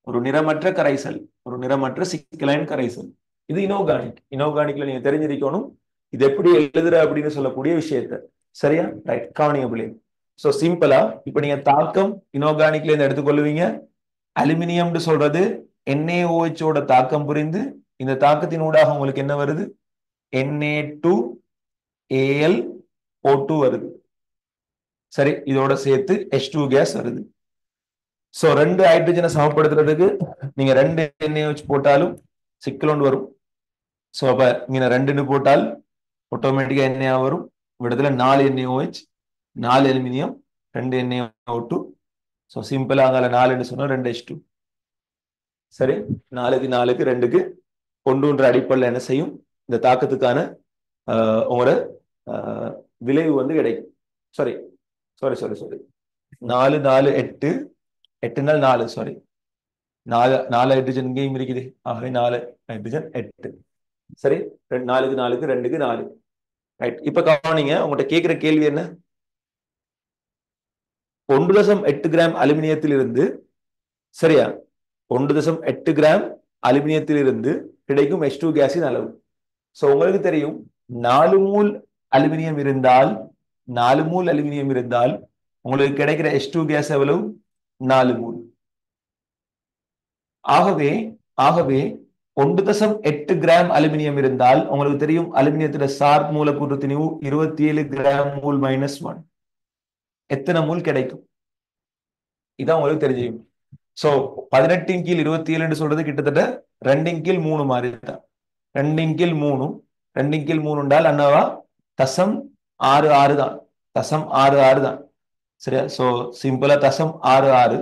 ஒரு நிறமற்ற கரைசல், ஒரு நிறமற்ற சிக்கலைன் கரைசல். இது இனோர்கானிக்ல நீங்க தெரிஞ்சிருக்கணும் இது எப்படி எழுதுற அப்படின்னு சொல்லக்கூடிய விஷயத்த. சரியா? ரைட். கவனிங்க பிள்ளைங்க. சோ சிம்பிளா இப்ப நீங்க தாக்கம் இனோர்கானிக்ல இருந்து எடுத்துக்கொள்வீங்க. அலுமினியம் சொல்றது NaOH ஓட தாக்கம் புரிந்து இந்த தாக்கத்தின் ஊடாக உங்களுக்கு என்ன வருது? Na2Al O2 வருது. சரி, இதோட சேர்த்து H2 கேஸ் வருது. சோ 2 ஹைட்ரஜனை சமப்படுத்துறதுக்கு நீங்க 2 NaOH போட்டாலும் சிக்கல் ஒன்று வரும். சோ அப்ப இங்க 2 போட்டால் ஆட்டோமேட்டிக்கா என்ன வரும்? இடத்துல 4 NaOH, 4 அலுமினியம், 2 NaO2. சோ சிம்பிளா அங்கால 4 சொன்னா 2 H2. சரி, 4க்கு 4க்கு 2க்கு ஒன்று அடிப்படையில் என்ன செய்யும்? இந்த தாக்கத்துக்கான உங்களோட விளைவு வந்து கிடைக்கும். சாரி சாரி சாரி சாரி 4 4 8 8 நாள் 4 சாரி 4 ஹைட்ரஜன் இங்கேயும் இருக்குது. ஆகவே 4 ஹைட்ரஜன் 8. சரி, 4க்கு 4க்கு 2க்கு 4. ரைட். இப்ப கவனிங்க, உங்கள்கிட்ட கேட்கிற கேள்வி என்ன? 1.8 கிராம் அலுமினியத்திலிருந்து, சரியா, 1.8 கிராம் அலுமினியத்திலிருந்து கிடைக்கும் H2 கேஸின் அளவு. சோ உங்களுக்கு தெரியும் 4 மூல் அலுமினியம் இருந்தால் 4 மூல் அலுமினியம் இருந்தால் உங்களுக்கு கிடைக்கிற H2 கேஸ் எவ்வளவு? 4 மூல். ஆகவே ஆகவே 1.8 கிராம் அலுமினியம் இருந்தால் உங்களுக்கு தெரியும் அலுமினியத்துல சார்பு மூலக்கூற்று திணிவு 27 கிராம் மூல் -1. எத்தனை மூல் கிடைக்கும்? இதான் உங்களுக்கு தெரிஞ்சுக்கும். சோ 18/27 சொல்றது கிட்டத்தட்ட 2/3 மாதிரி தான். 2/3 2/3 என்றால் அண்ணாவா 0.66 தான். 0.66 தான். சரியா? சோ சிம்பிளா 0.66.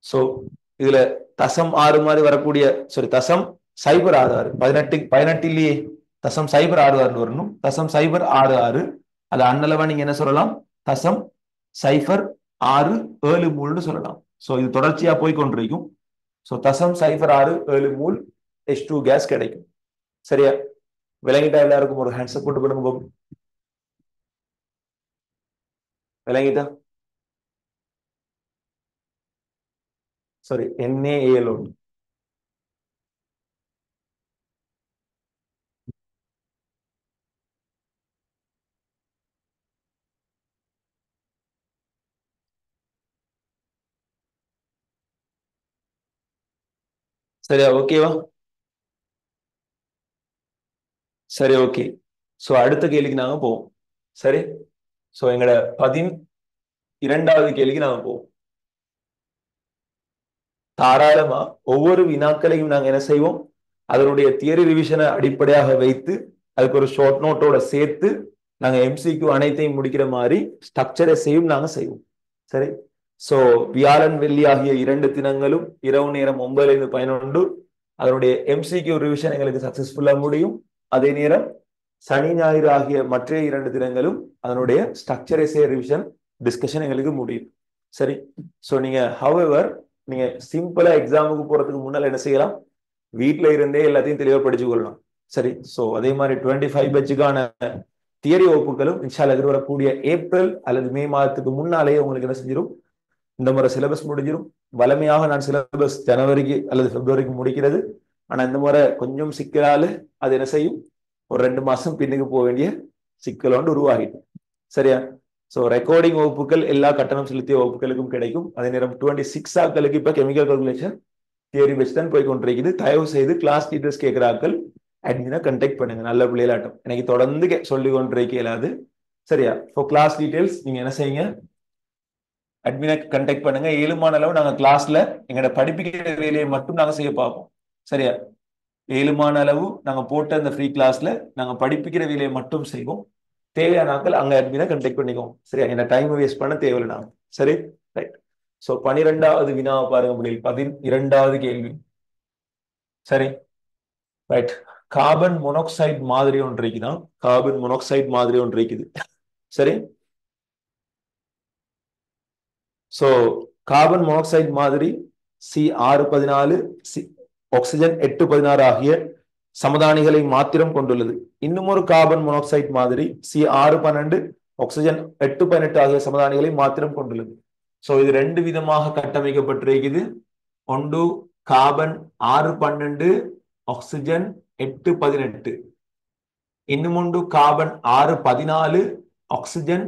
சோ இதுல 0.6 மாதிரி வரக்கூடிய, சாரி 0.066, 18 இல்லையே, 0.066 வரணும். 0.066 அது அன்னளவா நீங்க என்ன சொல்லலாம்? 0.067 மூல்னு சொல்லலாம். சோ இது தொடர்ச்சியா போய் கொண்டிருக்கும். சோ 0.067 மூல் H2 கேஸ் கிடைக்கும். சரியா? விளங்கிட்டா? எல்லாருக்கும் ஒரு ஹேண்ட்ஸ் போட்டு பண்ணுங்க பாபு. விளங்கிட்டா? Sorry, NaAlO2. சரியா? ஓகேவா? சரி, ஓகே. சோ அடுத்த கேள்விக்கு நாங்க போவோம். சரி. சோ எங்கட 12வது கேள்விக்கு நாங்க போவோம். தாராளமா ஒவ்வொரு வினாக்களையும் நாங்க என்ன செய்வோம், அதனுடைய தியரி ரிவிஷனை அடிப்படையாக வைத்து அதுக்கு ஒரு ஷார்ட் நோட்டோட சேர்த்து நாங்க எம்சிக்யூ அனைத்தையும் முடிக்கிற மாதிரி ஸ்ட்ரக்சரை நாங்க செய்வோம். சரி. சோ வியாழன் வெள்ளி ஆகிய 2 தினங்களும் இரவு நேரம் 9-11 அதனுடைய எம்சிக்யூ ரிவிஷன் எங்களுக்கு சக்சஸ்ஃபுல்லா முடியும். அதே நேரம் சனி ஞாயிறு ஆகிய மற்ற 2 தினங்களும் அதனுடைய ஸ்ட்ரக்சரை ரிவிஷன் டிஸ்கஷன் எங்களுக்கு முடியும். சரி. சோ நீங்க ஹவெவர் நீங்க சிம்பிளா எக்ஸாமுக்கு போறதுக்கு முன்னால என்ன செய்யலாம், வீட்டுல இருந்தே எல்லாத்தையும் தெளிவா படிச்சு கொள்ளலாம். சரி. சோ அதே மாதிரி 25 பேட்சுக்கான தியரி வகுப்புகளும் இன்ஷால்லா எதிர்வரக்கூடிய ஏப்ரல் அல்லது மே மாதத்துக்கு முன்னாலேயே உங்களுக்கு என்ன செஞ்சிடும், இந்த முறை சிலபஸ் முடிஞ்சிடும். வலிமையாக நான் சிலபஸ் ஜனவரிக்கு அல்லது பிப்ரவரிக்கு முடிக்கிறது. ஆனா இந்த முறை கொஞ்சம் சிக்கலால அது என்ன செய்யும், ஒரு 2 மாசம் பின்னுக்கு போக வேண்டிய சிக்கலோண்டு உருவாகிட்டு. சரியா? சோ ரெக்கார்டிங் வகுப்புகள் எல்லா கட்டணம் செலுத்திய வகுப்புகளுக்கும் கிடைக்கும். அதே நேரம் 26 ஆக்களுக்கு இப்ப கெமிக்கல் கால்குலேஷன் தியரி வச்சு தான் போய் கொண்டிருக்குது. தயவு செய்து கிளாஸ் டீச்சர்ஸ் கேட்கிறாக்கள் அட்மினை கண்டெக்ட் பண்ணுங்க. நல்ல பிள்ளைகளாட்டம் எனக்கு தொடர்ந்து சொல்லி கொண்டிருக்க இயலாது. சரியா? ஃபார் கிளாஸ் டீடைல்ஸ் நீங்க என்ன செய்யுங்க, அட்மினை கண்டெக்ட் பண்ணுங்க. ஏழுமான அளவு நாங்க கிளாஸ்ல எங்களோட படிப்பிக்கிற வேலையை மட்டும் நாங்க செய்ய பார்ப்போம். சரியா? ஏழுமான அளவு நாங்க போட்ட அந்த ஃப்ரீ கிளாஸ்ல நாங்க படிப்பிக்கிற வேலையை மட்டும் செய்வோம். தேவையான ஆட்கள் அங்க அட்மினை கண்டெக்ட் பண்ணிக்கோம். சரியா? என்ன டைம் வேஸ்ட் பண்ண தேவையில்லை நாங்க. சரி, ரைட். சோ 12வது வினாவை பாருங்க முடியல. 12வது கேள்வி. சரி, ரைட். கார்பன் மோனாக்சைடு மாதிரி ஒன்று இருக்குதான். கார்பன் மோனாக்சைடு மாதிரி ஒன்று இருக்குது. சரி. சோ கார்பன் மோனாக்சைடு மாதிரி C614 ஆக்சிஜன் 816 ஆகிய சமதானிகளை மாத்திரம் கொண்டுள்ளது. இன்னும் ஒரு கார்பன் மோனாக்சைடு மாதிரி C612 ஆக்சிஜன் 818 ஆகிய சமதானிகளை மாத்திரம் கொண்டுள்ளது. சோ இது 2 விதமாக கட்டமைக்கப்பட்டிருக்குது. ஒன்று கார்பன் 612 ஆக்சிஜன் 818, இன்னும் ஒன்று கார்பன் 614 ஆக்சிஜன்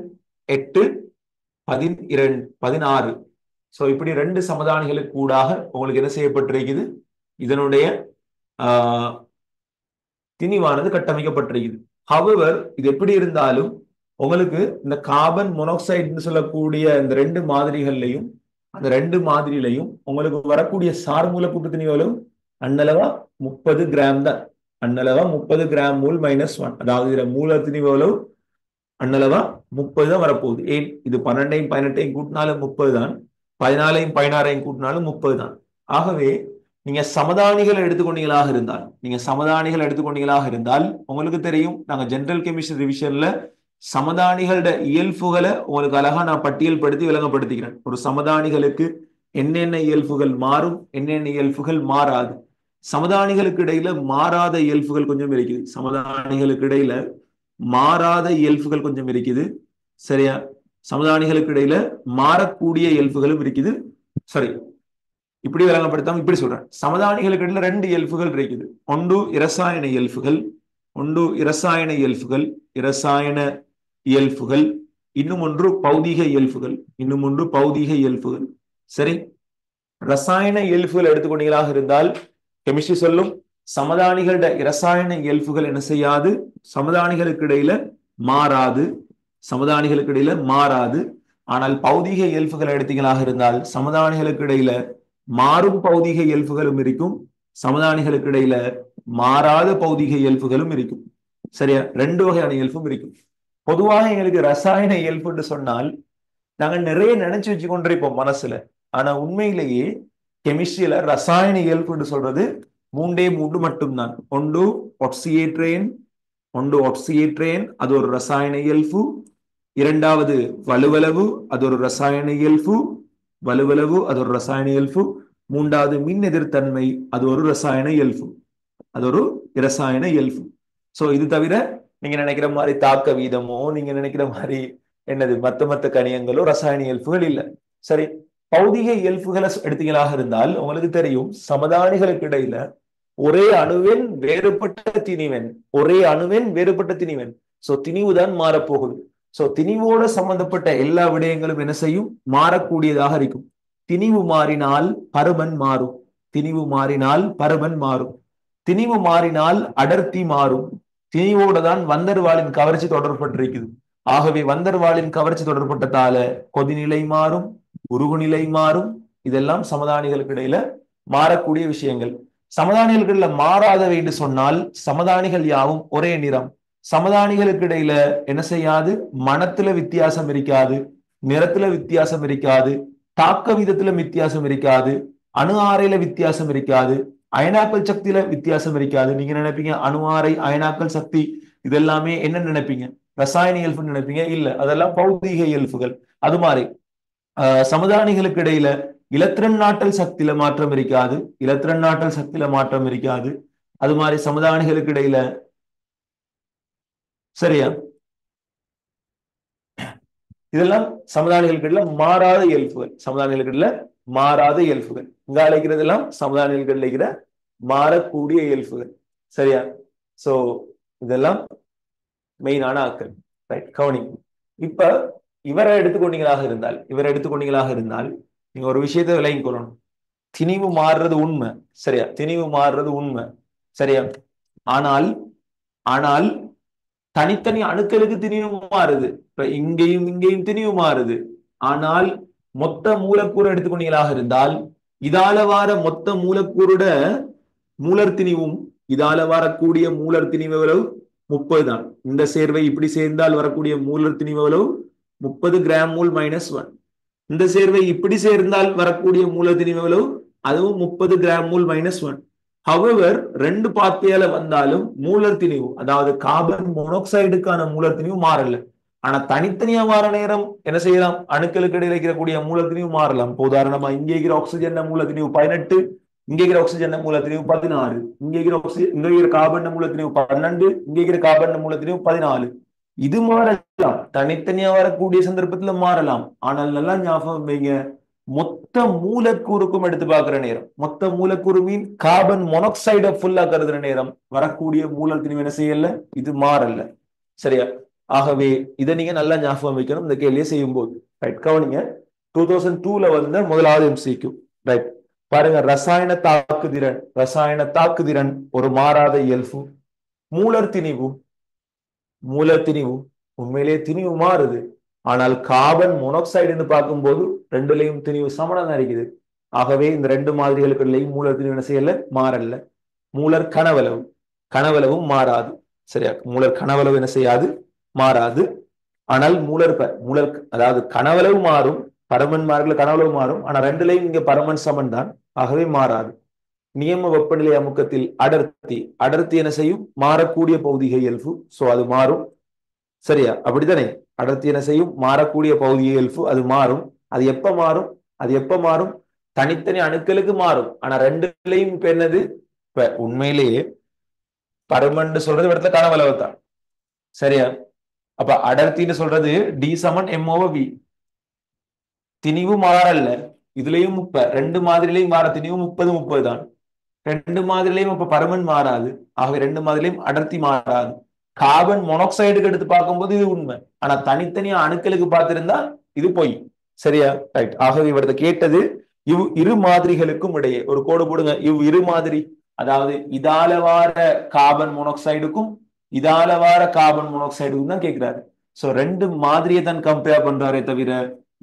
816. சோ இப்படி 2 சமதானிகளுக்கு கூடாக உங்களுக்கு என்ன செய்யப்பட்டிருக்குது, இதனுடைய திணிவானது கட்டமைக்கப்பட்டிருக்குது. ஹவெவர் இது எப்படி இருந்தாலும் உங்களுக்கு இந்த கார்பன் மோனாக்சைடு சொல்லக்கூடிய இந்த 2 மாதிரிகள்லையும் அந்த 2 மாதிரிலையும் உங்களுக்கு வரக்கூடிய சார் மூலக்கூட்டு திணிவு அன்னளவா 30 கிராம் தான். அன்னளவா 30 கிராம் மூல் -1. அதாவது இதுல மூல திணிவு அன்னளவா 30 தான் வரப்போகுது. ஏன், இது 12ஐயும் 18ஐயும் கூட்டினாலும் 30 தான், 14ஐயும் 16ஐயும் கூட்டினாலும் 30 தான். ஆகவே நீங்க சமதானிகள் எடுத்துக்கொண்டீங்களாக இருந்தால் உங்களுக்கு தெரியும், நாங்க ஜெனரல் கெமிஸ்ட்ரி ரிவிஷன்ல சமதானிகளோட இயல்புகளை உங்களுக்கு அழகா நான் பட்டியல் படுத்தி விளங்கப்படுத்திக்கிறேன். ஒரு சமதானிகளுக்கு என்னென்ன இயல்புகள் மாறும், என்னென்ன இயல்புகள் மாறாது. சமதானிகளுக்கு இடையில மாறாத இயல்புகள் கொஞ்சம் இருக்குது. சமதானிகளுக்கு இடையில மாறாத இயல்புகள் கொஞ்சம் இருக்குது. சரியா? சமதானிகளுக்கு இடையில மாறக்கூடிய இயல்புகளும் இருக்குது. சரி, இப்படி விளங்கப்படுத்தாம இப்படி சொல்றேன். சமதானிகளுக்கு இடையில 2 இயல்புகள் இருக்குது. ஒன்று இரசாயன இயல்புகள், இன்னும் ஒன்று பௌதிக இயல்புகள். சரி, ரசாயன இயல்புகள் எடுத்துக்கொண்டீங்களாக இருந்தால் கெமிஸ்ட்ரி சொல்லும் சமதானிகளோட இரசாயன இயல்புகள் என்ன செய்யாது, சமதானிகளுக்கு இடையில மாறாது. ஆனால் பௌதிக இயல்புகள் எடுத்தீங்களாக இருந்தால் சமதானிகளுக்கு இடையில மாறும் பௌதிக இயல்புகளும் இருக்கும், சமதானிகளுக்கு இடையில மாறாத பௌதிக இயல்புகளும் இருக்கும். சரியா? 2 வகையான இயல்பும் இருக்கும். பொதுவாக எங்களுக்கு ரசாயன இயல்புன்னு சொன்னால் நாங்க நிறைய நினைச்சு வச்சு கொண்டிருப்போம் மனசுல. ஆனா உண்மையிலேயே கெமிஸ்ட்ரியில ரசாயன இயல்புன்னு சொல்றது 3 மட்டும்தான். ஒன்று ஒக்சியேட்ரேன், அது ஒரு ரசாயன இயல்பு. இரண்டாவது வலுவளவு, அது ஒரு ரசாயன இயல்பு. மூன்றாவது மின் எதிர்த்தன்மை, அது ஒரு ரசாயன இயல்பு. சோ இது தவிர நீங்க நினைக்கிற மாதிரி தாக்க வீதமோ, நீங்க நினைக்கிற மாதிரி என்னது மத்த கணியங்களோ ரசாயன இயல்புகள் இல்லை. சரி, பௌதிக இயல்புகளை எடுத்தீங்களாக இருந்தால் உங்களுக்கு தெரியும், சமதானிகளுக்கு இடையில ஒரே அணுவின் வேறுபட்ட திணிவன். சோ திணிவுதான் மாறப்போகுது. சோ திணிவோட சம்பந்தப்பட்ட எல்லா விடயங்களும் என்ன செய்யும், மாறக்கூடியதாக இருக்கும். திணிவு மாறினால் பருமன் மாறும். திணிவு மாறினால் பருமன் மாறும். திணிவு மாறினால் அடர்த்தி மாறும். திணிவோட தான் வந்தர்வாளின் கவர்ச்சி தொடர்பட்டிருக்குது. ஆகவே வந்தர்வாளின் கவர்ச்சி தொடர்பட்டதால கொதிநிலை மாறும், உருகுநிலை மாறும். இதெல்லாம் சமதானிகளுக்கு இடையில மாறக்கூடிய விஷயங்கள். சமதானிகளுக்குள்ள மாறாதவை என்று சொன்னால் சமதானிகள் யாவும் ஒரே நிறம். சமதானிகளுக்கு இடையில என்ன செய்யாது? மனத்துல வித்தியாசம் இருக்காது, நிறத்துல வித்தியாசம் இருக்காது, தாக்க விதத்துல வித்தியாசம் இருக்காது, அணு ஆரையில வித்தியாசம் இருக்காது, அயனாக்கல் சக்தியில வித்தியாசம் இருக்காது. நீங்க நினைப்பீங்க அணு ஆரை, அயனாக்கல் சக்தி இதெல்லாமே என்ன நினைப்பீங்க? ரசாயன இயல்புன்னு நினைப்பீங்க. இல்ல, அதெல்லாம் பௌதீக இயல்புகள். அது மாதிரி சமதானிகளுக்கு இடையில இலத்திரன் நாட்டல் சக்தியில மாற்றம் இருக்காது, இலத்திரன் நாட்டல் சக்தியில மாற்றம் இருக்காது. அது மாதிரி சமதானிகளுக்கு இடையில சரியா, இதெல்லாம் சமதானிகளுக்கு இடையில மாறாத இயல்புகள். சமதானிகளுக்கு இடையில மாறாத இயல்புகள். இங்க அழைக்கிறது எல்லாம் சமதானிகளுக்கு இடையில மாறக்கூடிய இயல்புகள். சரியா? சோ இதெல்லாம் மெயினான ஆக்கள். Right, governing. இப்ப இவரை எடுத்துக்கொண்டீங்களாக இருந்தால் நீங்க ஒரு விஷயத்தை விளங்கிக் கொள்ளணும். திணிவு மாறுறது உண்மை. சரியா? திணிவு மாறுறது உண்மை. சரியா? ஆனால் ஆனால் தனித்தனி அணுக்களுக்கு திணிவு மாறுது. இப்ப இங்கேயும் திணிவு மாறுது. ஆனால் மொத்த மூலக்கூறு எடுத்துக்கொண்டீங்களாக இருந்தால் இதால வார மொத்த மூலக்கூறுட மூலர் திணிவும் இதால வரக்கூடிய மூலர் திணிவு எவ்வளவு? 30 தான். இந்த சேர்வை இப்படி சேர்ந்தால் வரக்கூடிய மூலர் திணிவு எவ்வளவு? 30 கிராம் மூல் -1. இந்த சேர்வை இப்படி சேர்ந்தால் வரக்கூடிய மூலர் திணிவு எவ்வளவு? அதுவும் 30 கிராம் மூல் -1. ஹவெவர் ரெண்டு பாத்தியால வந்தாலும் மூலர் திணிவு, அதாவது கார்பன் மோனோக்சைடுக்கான மூலர் திணிவு மாறல. ஆனா தனித்தனியா மாற நேரம் என்ன செய்யலாம்? அணுக்களுக்கு இடையில இருக்கக்கூடிய மூலர் திணிவு மாறலாம். இப்போ உதாரணமா இங்கே இருக்கிற ஆக்சிஜன் மூலர் திணிவு 18, இங்கே இருக்கிற ஆக்சிஜன் மூலர் திணிவு 16, இங்கே இருக்கிற கார்பன் மூலர் திணிவு 12, இங்கே இருக்கிற கார்பன் மூலர் திணிவு 14. இது மாறலாம், தனித்தனியா வரக்கூடிய சந்தர்ப்பத்துல மாறலாம். ஆனால் நல்லா ஞாபகம் வைங்க, மொத்த மூலக்கூறுக்கும் எடுத்து பார்க்கிற நேரம், மொத்த மூலக்கூறு மீன் கார்பன் மோனோக்சைட ஃபுல்லா கருதுற நேரம் வரக்கூடிய மூலர் திணிவு என்ன செய்யல? இது மாறல. சரியா? ஆகவே இதை நீங்க நல்லா ஞாபகம் வைக்கணும் இந்த கேள்வியை செய்யும் போது. ரைட், கவனிங்க. 2002ல வந்த முதலாவது MCQ. ரைட், பாருங்க. ரசாயன தாக்குதிறன் ஒரு மாறாத இயல்பு. மூலர் திணிவு உண்மையிலேயே திணிவு மாறுது. ஆனால் கார்பன் மோனோக்சைடு பார்க்கும்போது ரெண்டுலையும் திணிவு சமணம் இருக்குது. ஆகவே இந்த ரெண்டு மாதிரிகளுக்குள்ளேயும் மூலர் திணிவு என்ன செய்யல? மாறல. மூலர் கனவளவும் மாறாது. சரியா? மூலர் கனவளவு என்ன செய்யாது? மாறாது. ஆனால் மூலர் அதாவது கனவளவு மாறும், பரமன்மார்கள் கனவளவு மாறும். ஆனா ரெண்டுலையும் இங்க பரமன் சமன் தான். ஆகவே மாறாது. நியம வெப்பநிலை அமுக்கத்தில் அடர்த்தி என்ன செய்யும்? மாறக்கூடிய பௌதிக இயல்பு. சோ அது மாறும். சரியா? அப்படித்தானே? அடர்த்தி என்ன செய்யும்? மாறக்கூடிய பௌதிக இயல்பு, அது மாறும். அது எப்ப மாறும்? தனித்தனி அணுக்களுக்கு மாறும். ஆனா ரெண்டுலையும் இப்ப என்னது? இப்ப உண்மையிலேயே பருமன் சொல்றது இடத்துல கனவளவு தான். சரியா? அப்ப அடர்த்தின்னு சொல்றது D=m/v. திணிவு மாறல்ல. இதுலயும் ரெண்டு மாதிரிலையும் மாற திணிவு 30 தான். ரெண்டு மாதிரிலையும் இப்ப பருமன் மாறாது. ஆகவே ரெண்டு மாதிரிலையும் அடர்த்தி மாறாது. கார்பன் மோனோக்சைடுக்கு எடுத்து பார்க்கும்போது இது உண்மை. ஆனா தனித்தனியா அணுக்களுக்கு பார்த்திருந்தா இது பொய். சரியா? ரைட். ஆகவே இவரது கேட்டது இரு மாதிரிகளுக்கும் இடையே ஒரு கோடு போடுங்க. இரு மாதிரி, அதாவது இதால வார கார்பன் மோனோக்சைடுக்கும் இதால வார கார்பன் மோனோக்சைடுக்கும் தான் கேட்கிறாரு. சோ ரெண்டு மாதிரியை தான் கம்பேர் பண்றாரே தவிர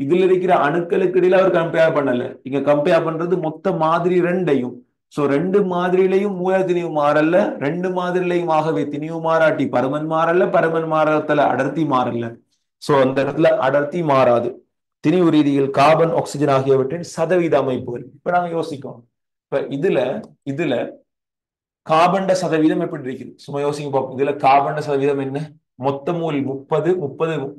இதுல இருக்கிற அணுக்களுக்கு இடையில அவர் கம்பேர் பண்ணல. இங்க கம்பேர் பண்றது மொத்த மாதிரி ரெண்டையும். சோ ரெண்டு மாதிரிலையும் மூல திணிவு மாறல, ரெண்டு மாதிரிலையும் ஆகவே திணிவு மாறாட்டி பருமன் மாறல, பருமன் மாறத்துல அடர்த்தி மாறல. சோ அந்த இடத்துல அடர்த்தி மாறாது. திணிவு ரீதியில் கார்பன், ஆக்சிஜன் ஆகியவற்றின் சதவீத அமைப்புகள் இப்ப நாங்க யோசிக்கோம். இப்ப இதுல கார்பன் சதவீதம் எப்படி இருக்குது? சும்மா யோசிக்க பார்ப்போம். இதுல கார்பன் சதவீதம் என்ன? மொத்த மூல் 30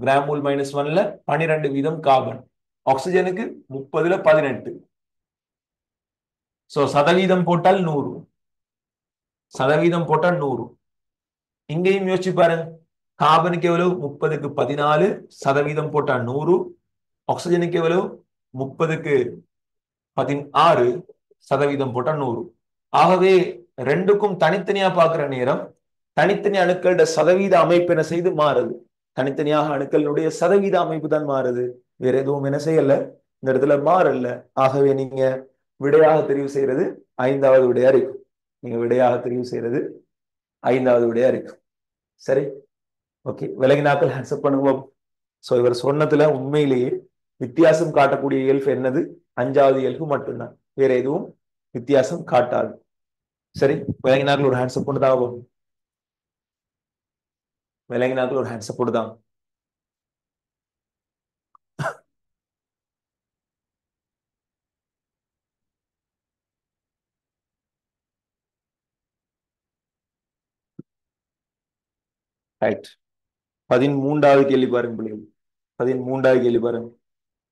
கிராம் மூல் -1ல 12 வீதம் கார்பன். ஆக்சிஜனுக்கு 30ல 18. சோ சதவீதம் போட்டால் 100. இங்கேயும் யோசிச்சு பாருங்க. கார்பனுக்கு எவ்வளவு? 30க்கு 14. சதவீதம் போட்டா 100. ஆக்சிஜனுக்கு எவ்வளவு? 30க்கு 16. சதவீதம் போட்டா 100. ஆகவே ரெண்டுக்கும் தனித்தனியா பார்க்கிற நேரம் தனித்தனி அணுக்களோட சதவீத அமைப்பு என்ன செய்து மாறுது. தனித்தனியாக அணுக்களுடைய சதவீத அமைப்பு தான் மாறுது. வேற எதுவும் என்ன செய்யல இந்த இடத்துல மாறல. ஆகவே நீங்க விடையாக தெரிவு செய்யறது ஐந்தாவது விடையா இருக்கும். நீங்க விடையாக தெரிவு செய்யறது ஐந்தாவது விடையா இருக்கும். சரி, ஓகே. விலகினாக்கள் ஹேண்ட்ஸ்அப் பண்ணுங்க. சோ இவர் சொன்னதுல உண்மையிலேயே வித்தியாசம் காட்டக்கூடிய இயல்பு என்னது? அஞ்சாவது இயல்பு மட்டும்தான், வேற எதுவும் வித்தியாசம் காட்டாது. சரி, விலங்கினாக்கள் ஒரு ஹேண்ட்ஸ்அப் போட்டுதான். விலங்கினாக்கள் ஒரு ஹேண்ட்ஸ்அப் போட்டுதான். ரைட். 13வது கேள்வி பாருங்க பிள்ளைகள். 13வது கேள்வி பாருங்க.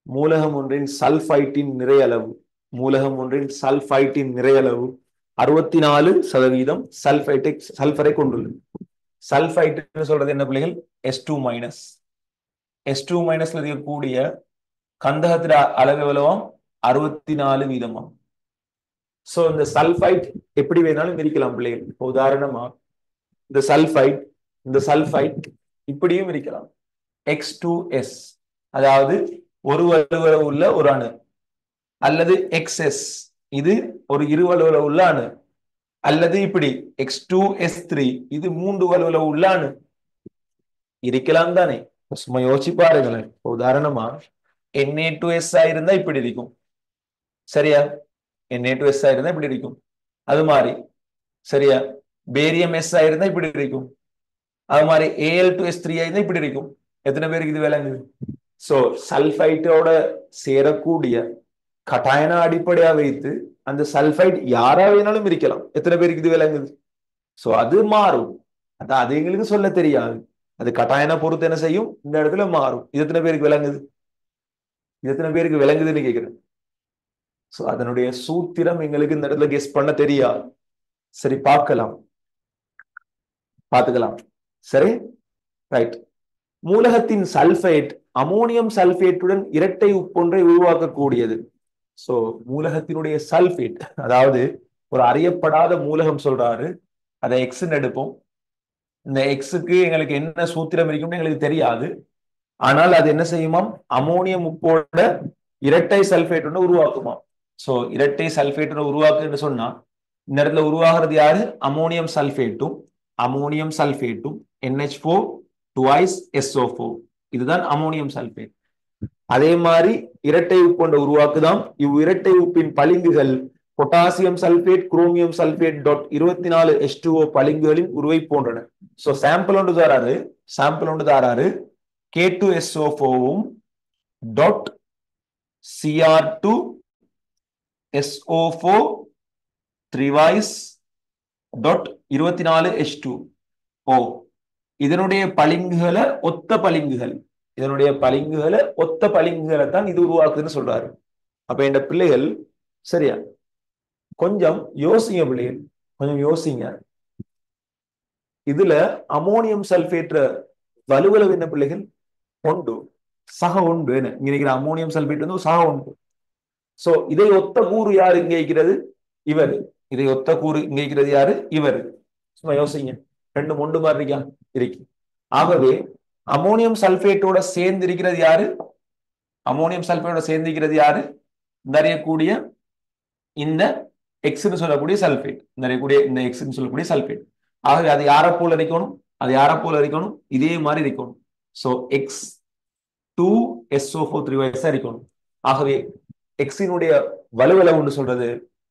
மூலகம் ஒன்றின் சல்பைட்டின் நிறை அளவு, மூலகம் ஒன்றின் சல்பைட்டின் நிறை அளவு 64% சல்பரை கொண்டுள்ளது. சல்பைட் சொல்றது என்ன பிள்ளைகள்? S2-. S2- இருக்கக்கூடிய கந்தகத்தின் அளவு எவ்வளவாம்? 64%. சோ இந்த சல்பைட் எப்படி வேணாலும் இருக்கலாம் பிள்ளைகள். இப்போ உதாரணமா இந்த சல்பைட், இந்த சல்பைட் இப்படியும் இருக்கலாம். X2S, அதாவது ஒரு வலுவளவு உள்ள ஒரு அணு, அல்லது XS, இது ஒரு இரு வலுவளவு உள்ள அணு, அல்லது இப்படி X2S3, இது 3 வலுவளவு உள்ள அணு இருக்கலாம் தானே? சும்மா யோசிச்சு பாருங்களேன். உதாரணமா Na2S இருந்தா இப்படி இருக்கும். சரியா? Na2S இருந்தா இப்படி இருக்கும். அது மாதிரி சரியா? பேரியம் S இருந்தா இப்படி இருக்கும். அது மாதிரி Al2S3 இருந்தா இப்படி இருக்கும். எத்தனை பேருக்கு இது விளங்குது? சோ சல்பைட்டோட சேரக்கூடிய கட்டாயன அடிப்படையா வைத்து அந்த சல்பைட் யாரா வேணாலும் இருக்கலாம். எத்தனை பேருக்கு இது விளங்குது? சோ அது மாறும். அது எங்களுக்கு சொல்ல தெரியாது. அது கட்டாயன பொறுத்து என்ன செய்யும், இந்த இடத்துல மாறும். இது எத்தனை பேருக்கு விளங்குது? இது எத்தனை பேருக்கு விளங்குதுன்னு கேக்குறேன். சோ அதனுடைய சூத்திரம் எங்களுக்கு இந்த இடத்துல கெஸ் பண்ண தெரியாது. சரி, பார்க்கலாம், பார்த்துக்கலாம். சரி, ரைட். மூலகத்தின் சல்பேட் அமோனியம் சல்பேட்டுடன் இரட்டை உப்பொன்றை உருவாக்கக்கூடியது. சோ மூலகத்தினுடைய சல்பேட், அதாவது ஒரு அறியப்படாத மூலகம் சொல்றாரு, அதை எக்ஸ்ன்னு எடுப்போம். இந்த எக்ஸுக்கு எங்களுக்கு என்ன சூத்திரம் இருக்கும்னு எங்களுக்கு தெரியாது. ஆனால் அது என்ன செய்யுமாம்? அமோனியம் உப்போட இரட்டை சல்பேட் உருவாக்குமாம். சோ இரட்டை சல்பேட் உருவாக்குன்னு சொன்னா இந்த இடத்துல உருவாகிறது யாரு? அமோனியம் சல்பேட்டும் அமோனியம் சல்பேட்டும் NH4 twice SO4, இதுதான் அமோனியம் சல்பேட். அதே மாதிரி இரட்டை உப்பு உருவாக்குதான். இவ் இரட்டை உப்பின் பளிங்குகள் potassium sulphate, chromium sulphate .24H2O பளிங்குகளின் உருவை போன்றன. சோ சாம்பிள் ஒன்று தாராரு, சாம்பிள் ஒன்று தாராரு. K2SO4 .Cr2SO4 3 .24H2O, இதனுடைய பளிங்குகளை ஒத்த பளிங்குகள், இதனுடைய பளிங்குகளை ஒத்த பளிங்குகளை தான் இது உருவாக்குதுன்னு சொல்றாரு. அப்ப இந்த பிள்ளைகள் சரியா கொஞ்சம் யோசிங்க பிள்ளைகள், கொஞ்சம் யோசிங்க. இதுல அமோனியம் சல்பேட் வலுவளவு என்ன பிள்ளைகள்? ஒன்று, சக ஒன்று. இங்க இருக்கிற அமோனியம் சல்பேட் வந்து சக ஒன்று. சோ இதை ஒத்த கூறு யாரு இங்க இருக்கிறது? இவர். இதை ஒத்த கூறு இங்க இருக்கிறது யாரு? இவர். சும்மா யோசிங்க, ரெண்டு மொண்டு மாதிரி இருக்கா? இருக்கு. ஆகவே அமோனியம் சல்பேட்டோட சேர்ந்து இருக்கிறது யாரு? அமோனியம் சல்பேட்டோட சேர்ந்து இருக்கிறது யாரு? நிறையக்கூடிய இந்த எக்ஸ்ன்னு சொல்லக்கூடிய சல்பேட், நிறையக்கூடிய இந்த எக்ஸ்ன்னு சொல்லக்கூடிய சல்பேட். ஆகவே அது யாரை போல இருக்கணும்? அது யாரை போல இருக்கணும்? இதே மாதிரி இருக்கணும். சோ X2SO4 3 இருக்கணும். ஆகவே எக்ஸினுடைய வலுவளவுன்னு சொல்றது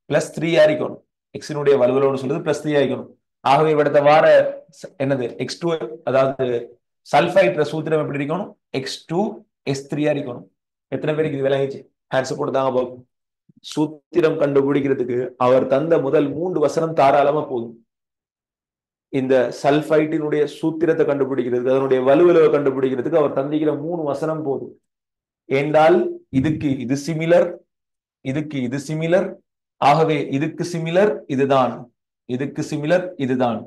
+3 இருக்கணும். எக்ஸினுடைய வலுவளவுன்னு சொல்றது +3 இருக்கணும். ஆகவே இவிடத்த வார என்னது? X2, அதாவது சல்பைட் சூத்திரம் எப்படி இருக்கணும்? X2S3 இருக்கணும். எத்தனை பேருக்கு இது விளங்கிச்சு? ஹேண்ட்ஸ் போட்டு தாங்க பார்ப்போம். சூத்திரம் கண்டுபிடிக்கிறதுக்கு அவர் தந்த முதல் 3 வசனம் தாராளமா போதும். இந்த சல்பைட்டினுடைய சூத்திரத்தை கண்டுபிடிக்கிறதுக்கு, அதனுடைய வலுவளவை கண்டுபிடிக்கிறதுக்கு அவர் தந்திக்கிற 3 வசனம் போதும். ஏண்டால் இதுக்கு இது சிமிலர், இதுக்கு இது சிமிலர், ஆகவே இதுக்கு சிமிலர் இதுதான், இதுக்கு சிமிலர் இதுதான்.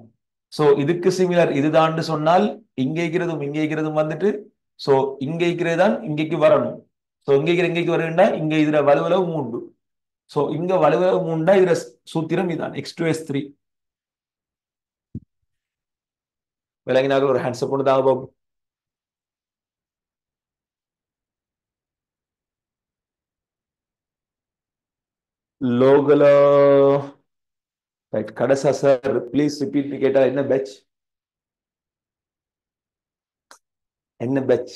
சோ இதுக்கு சிமிலர் இதுதான் சொன்னால் இங்கே இருக்கிறதும் வந்துட்டு, சோ இங்க இருக்கிறது தான் இங்கேக்கு வரணும். சோ இங்கேக்கு வருதுன்னா இங்க இதுல வலுவளவு 3. சோ இங்க வலுவளவு 3 இதுல சூத்திரம் இதுதான், X2S3. விளங்கினார்கள்? ஒரு ஹேண்ட்ஸ் அப் தான் பாபு. லோகலோ ரைட். கடைசா சார் ப்ளீஸ் ரிப்பீட் கேட்டா என்ன பேட்ச்? என்ன பேட்ச்?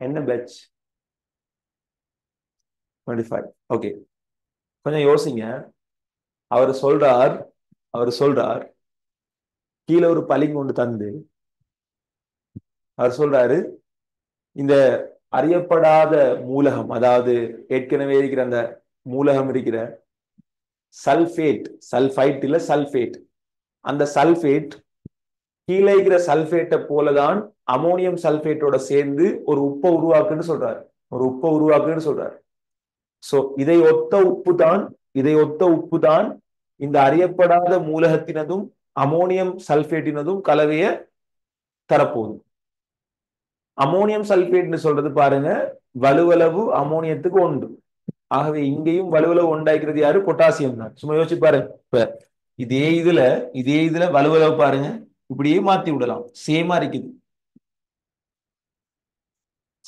என்ன பேட்ச்? 25. ஓகே, கொஞ்சம் யோசிங்க. அவர் சொல்றார் அவர் சொல்றார் கீழே ஒரு பளிங்கு ஒன்று தந்து அவர் சொல்றாரு இந்த அறியப்படாத மூலகம், அதாவது ஏற்கனவே இருக்கிற அந்த மூலகம் இருக்கிற சல்பேட், சல்பைட் இல்ல சல்பேட், அந்த சல்பேட் கீழே இருக்கிற சல்பேட்டை போலதான் அமோனியம் சல்பேட்டோட சேர்ந்து ஒரு உப்பை உருவாக்குன்னு சொல்றாரு. ஒரு உப்பை உருவாக்குன்னு சொல்றாரு. சோ இதை ஒத்த உப்பு தான் இந்த அறியப்படாத மூலகத்தினதும் அமோனியம் சல்பேட்டினதும் கலவைய தரப்போகுது. அமோனியம் சல்பேட்னு சொல்றது பாருங்க, வலுவளவு அமோனியத்துக்கு ஒன்று. ஆகவே இங்கேயும் வலுவளவு உண்டாக்கிறது யாரு? பொட்டாசியம் தான். சும்மா யோசிச்சு பாருங்க. இப்ப இதே இதுல வலுவளவு பாருங்க, இப்படியே மாத்தி விடலாம். சேமா இருக்குது.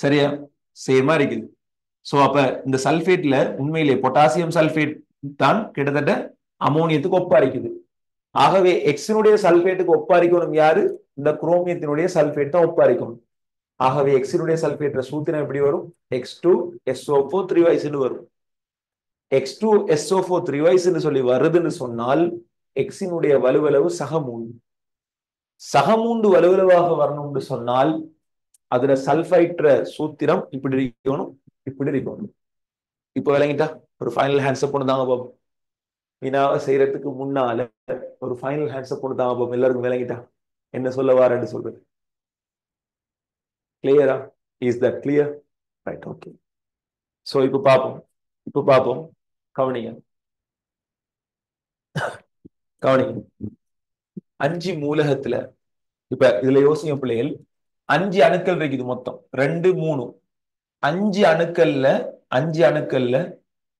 சரியா? சேமா இருக்குது. சோ அப்ப இந்த சல்பேட்ல உண்மையிலே பொட்டாசியம் சல்பேட் தான் கிட்டத்தட்ட அமோனியத்துக்கு ஒப்பாரிக்குது. ஆகவே எக்ஸினுடைய சல்பேட்டுக்கு ஒப்பாரிக்கணும் யாரு? இந்த குரோமியத்தினுடைய சல்பேட் தான் ஒப்பாரிக்கணும். ஆகவே எக்ஸினுடைய சல்பேட் சூத்திரம் எப்படி வரும்? X2SO4 3 வரும். X2SO4 3 சொல்லி வருதுன்னு சொன்னால் எக்ஸினுடைய வலுவளவு சகமூன்று வலுவளவாக வரணும்னு சொன்னால் அதுல சல்பைட்ற சூத்திரம் இப்படி இருக்கணும், இப்படி இருக்கணும். இப்ப விளங்கிட்டா? ஒரு ஃபைனல் ஹேண்ட்ஸ் அப் தாங்க பாபு. வினாவை செய்யறதுக்கு முன்னால ஒரு ஃபைனல் ஹேண்ட்ஸ் அப் தாங்க பாபு. எல்லாருக்கும் விளங்கிட்டா என்ன சொல்ல வாரேன்னு சொல்றது? கிளியரா? Is that clear? Right, okay. So இப்ப பாப்போம். கவனிங்க கவனிங்க. 5 மூலகத்துல இப்ப இதுல யோசிங்க பிள்ளைகள். 5 அணுக்கள் இருக்குது மொத்தம், 2 3. 5 அணுக்கள்ல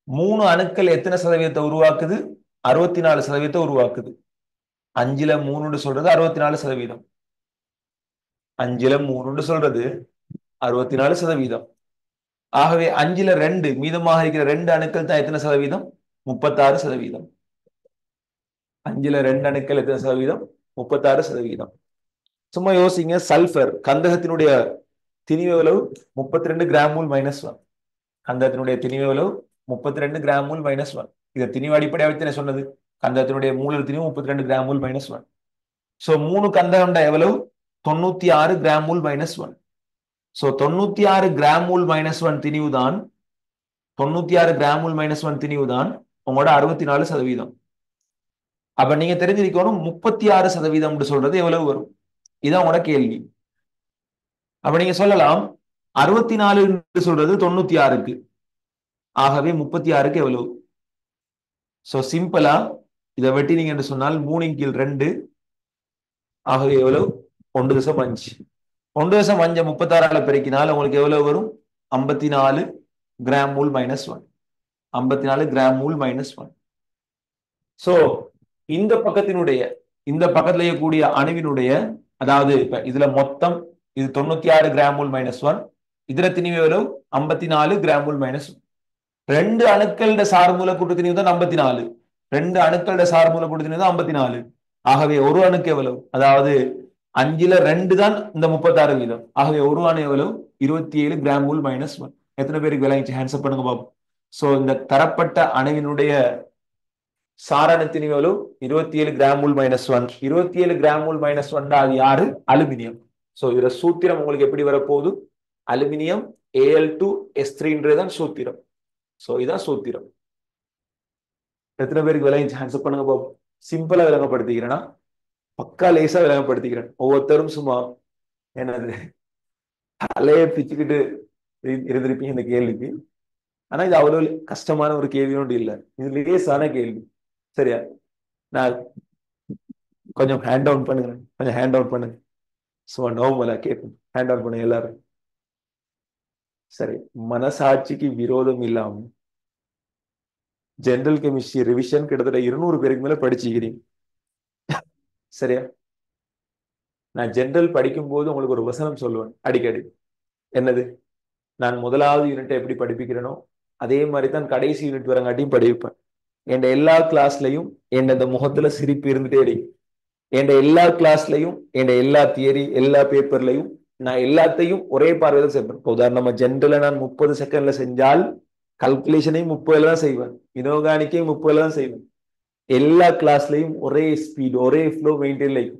3 அணுக்கள் எத்தனை சதவீதத்தை உருவாக்குது? 64% உருவாக்குது. 5ல 3 சொல்றது 64%. 5ல 3 சொல்றது 64%. ஆகவே 5ல 2 மீதமாக இருக்கிற 2 அணுக்கள் தான் எத்தனை சதவீதம்? 36%. 5ல 2 அணுக்கள் எத்தனை சதவீதம்? 36%. சும்மா யோசிங்க. சல்பர் கந்தகத்தினுடைய திணிவு எவ்வளவு? 32 கிராம் -1. கந்தகத்தினுடைய திணிவு எவ்வளவு? 32 கிராம் -1. இதை திணிவு அடிப்படையாக வச்சு சொன்னது. கந்தகத்தினுடைய மூலர் திணிவு 32 கிராம் -1. சோ 3 கந்தகம் எவ்வளவு? 96 கிராம் -1. சோ 96 கிராம் -1 திணிவு தான் 96 கிராம் -1 திணிவு தான் உங்களோட 64%. அப்ப நீங்க தெரிஞ்சிருக்கணும் 36% சொல்றது எவ்வளவு வரும்? இதான் உங்களோட கேள்வி. அப்ப நீங்க சொல்லலாம் 64 சொல்றது 96க்கு, ஆகவே 36க்கு எவ்வளவு? சோ சிம்பிளா இதை வெட்டினீங்க என்று சொன்னால் 3/2, ஆகவே எவ்வளவு? 1.5. 1.5 36ஆல பெருக்கினால் உங்களுக்கு எவ்வளவு வரும்? 54 கிராம் -1. 54 கிராம் -1. சோ இந்த பக்கத்துல கூடிய அணுவினுடைய, அதாவது இப்ப இதுல மொத்தம் இது 96 கிராம் -1, இதுல திணிவு எவ்வளவு? 54 கிராம் -1. 2 அணுக்களோட சார்மூல கூட்டு திணிவு தான் 54. 2 அணுக்களோட சார்மூல கூட்டு திணிவு தான் 54. ஆகவே ஒரு அணுக்கு எவ்வளவு? அதாவது 5ல 2 தான் இந்த 36%. ஆகவே ஒரு அணு எவ்வளவு? 27 கிராம் -1. எத்தனை பேருக்கு விளங்கிச்சு? ஹேண்ட்ஸ் அப் பண்ணுங்க பாப்போம். சோ இந்த தரப்பட்ட அணுவினுடைய சாரண திணிவு எவ்வளவு? 27 கிராம் -1. 27 கிராம் -1 அது யாரு? அலுமினியம். சோ இதுல சூத்திரம் உங்களுக்கு எப்படி வரப்போகுது? அலுமினியம் Al2S3 சூத்திரம். சோ இதான் சூத்திரம். எத்தனை பேருக்கு விளங்கிச்சு? ஹேண்ட்ஸ் அப் பண்ணுங்க பாப்போம். சிம்பிளா விளங்கப்படுத்திக்கிறேன்னா பக்கா லேசா விளங்கப்படுத்திக்கிறேன். ஒவ்வொருத்தரும் சும்மா என்னது தலைய பிச்சுக்கிட்டு இருந்திருப்பீங்க இந்த கேள்விக்கு. ஆனா இது அவ்வளவு கஷ்டமான ஒரு கேள்வி ஒன்று இல்லை. இது லேசான கேள்வி. சரியா? நான் கொஞ்சம் ஹேண்ட் டவுன் பண்ணுங்க. சும்மா நோமலா கேட்கும். ஹேண்ட் டவுன் பண்ணுங்க எல்லாரும். சரி, மனசாட்சிக்கு விரோதம் இல்லாம ஜெனரல் கெமிஸ்ட்ரி ரிவிஷன் கிட்டத்தட்ட 200 பேருக்கு மேல படிச்சுக்கிறீங்க. சரியா? நான் ஜெனரல் படிக்கும் போது உங்களுக்கு ஒரு வசனம் சொல்லுவேன் அடிக்கடி. என்னது? நான் முதலாவது யூனிட்டை எப்படி படிப்பிக்கிறேனோ அதே மாதிரி தான் கடைசி யூனிட் வரங்காட்டியும் படிப்பேன். என் எல்லா கிளாஸ்லயும் என் இந்த முகத்துல சிரிப்பு இருந்துட்டே இருக்கு. என் எல்லா கிளாஸ்லயும் என் எல்லா தியரி எல்லா பேப்பர்லையும் நான் எல்லாத்தையும் ஒரே பார்வையில செய்வேன். உதாரணமா ஜென்ரலா நான் 30 செகண்ட்ல செஞ்சால் கல்குலேஷனையும் 30ல தான் செய்வேன், இனோகானிக்கையும் 30ல தான் செய்வேன். எல்லா கிளாஸ்லயும் ஒரே ஸ்பீட் ஒரே ஃப்ளோ மெயின்டைன் லைக்.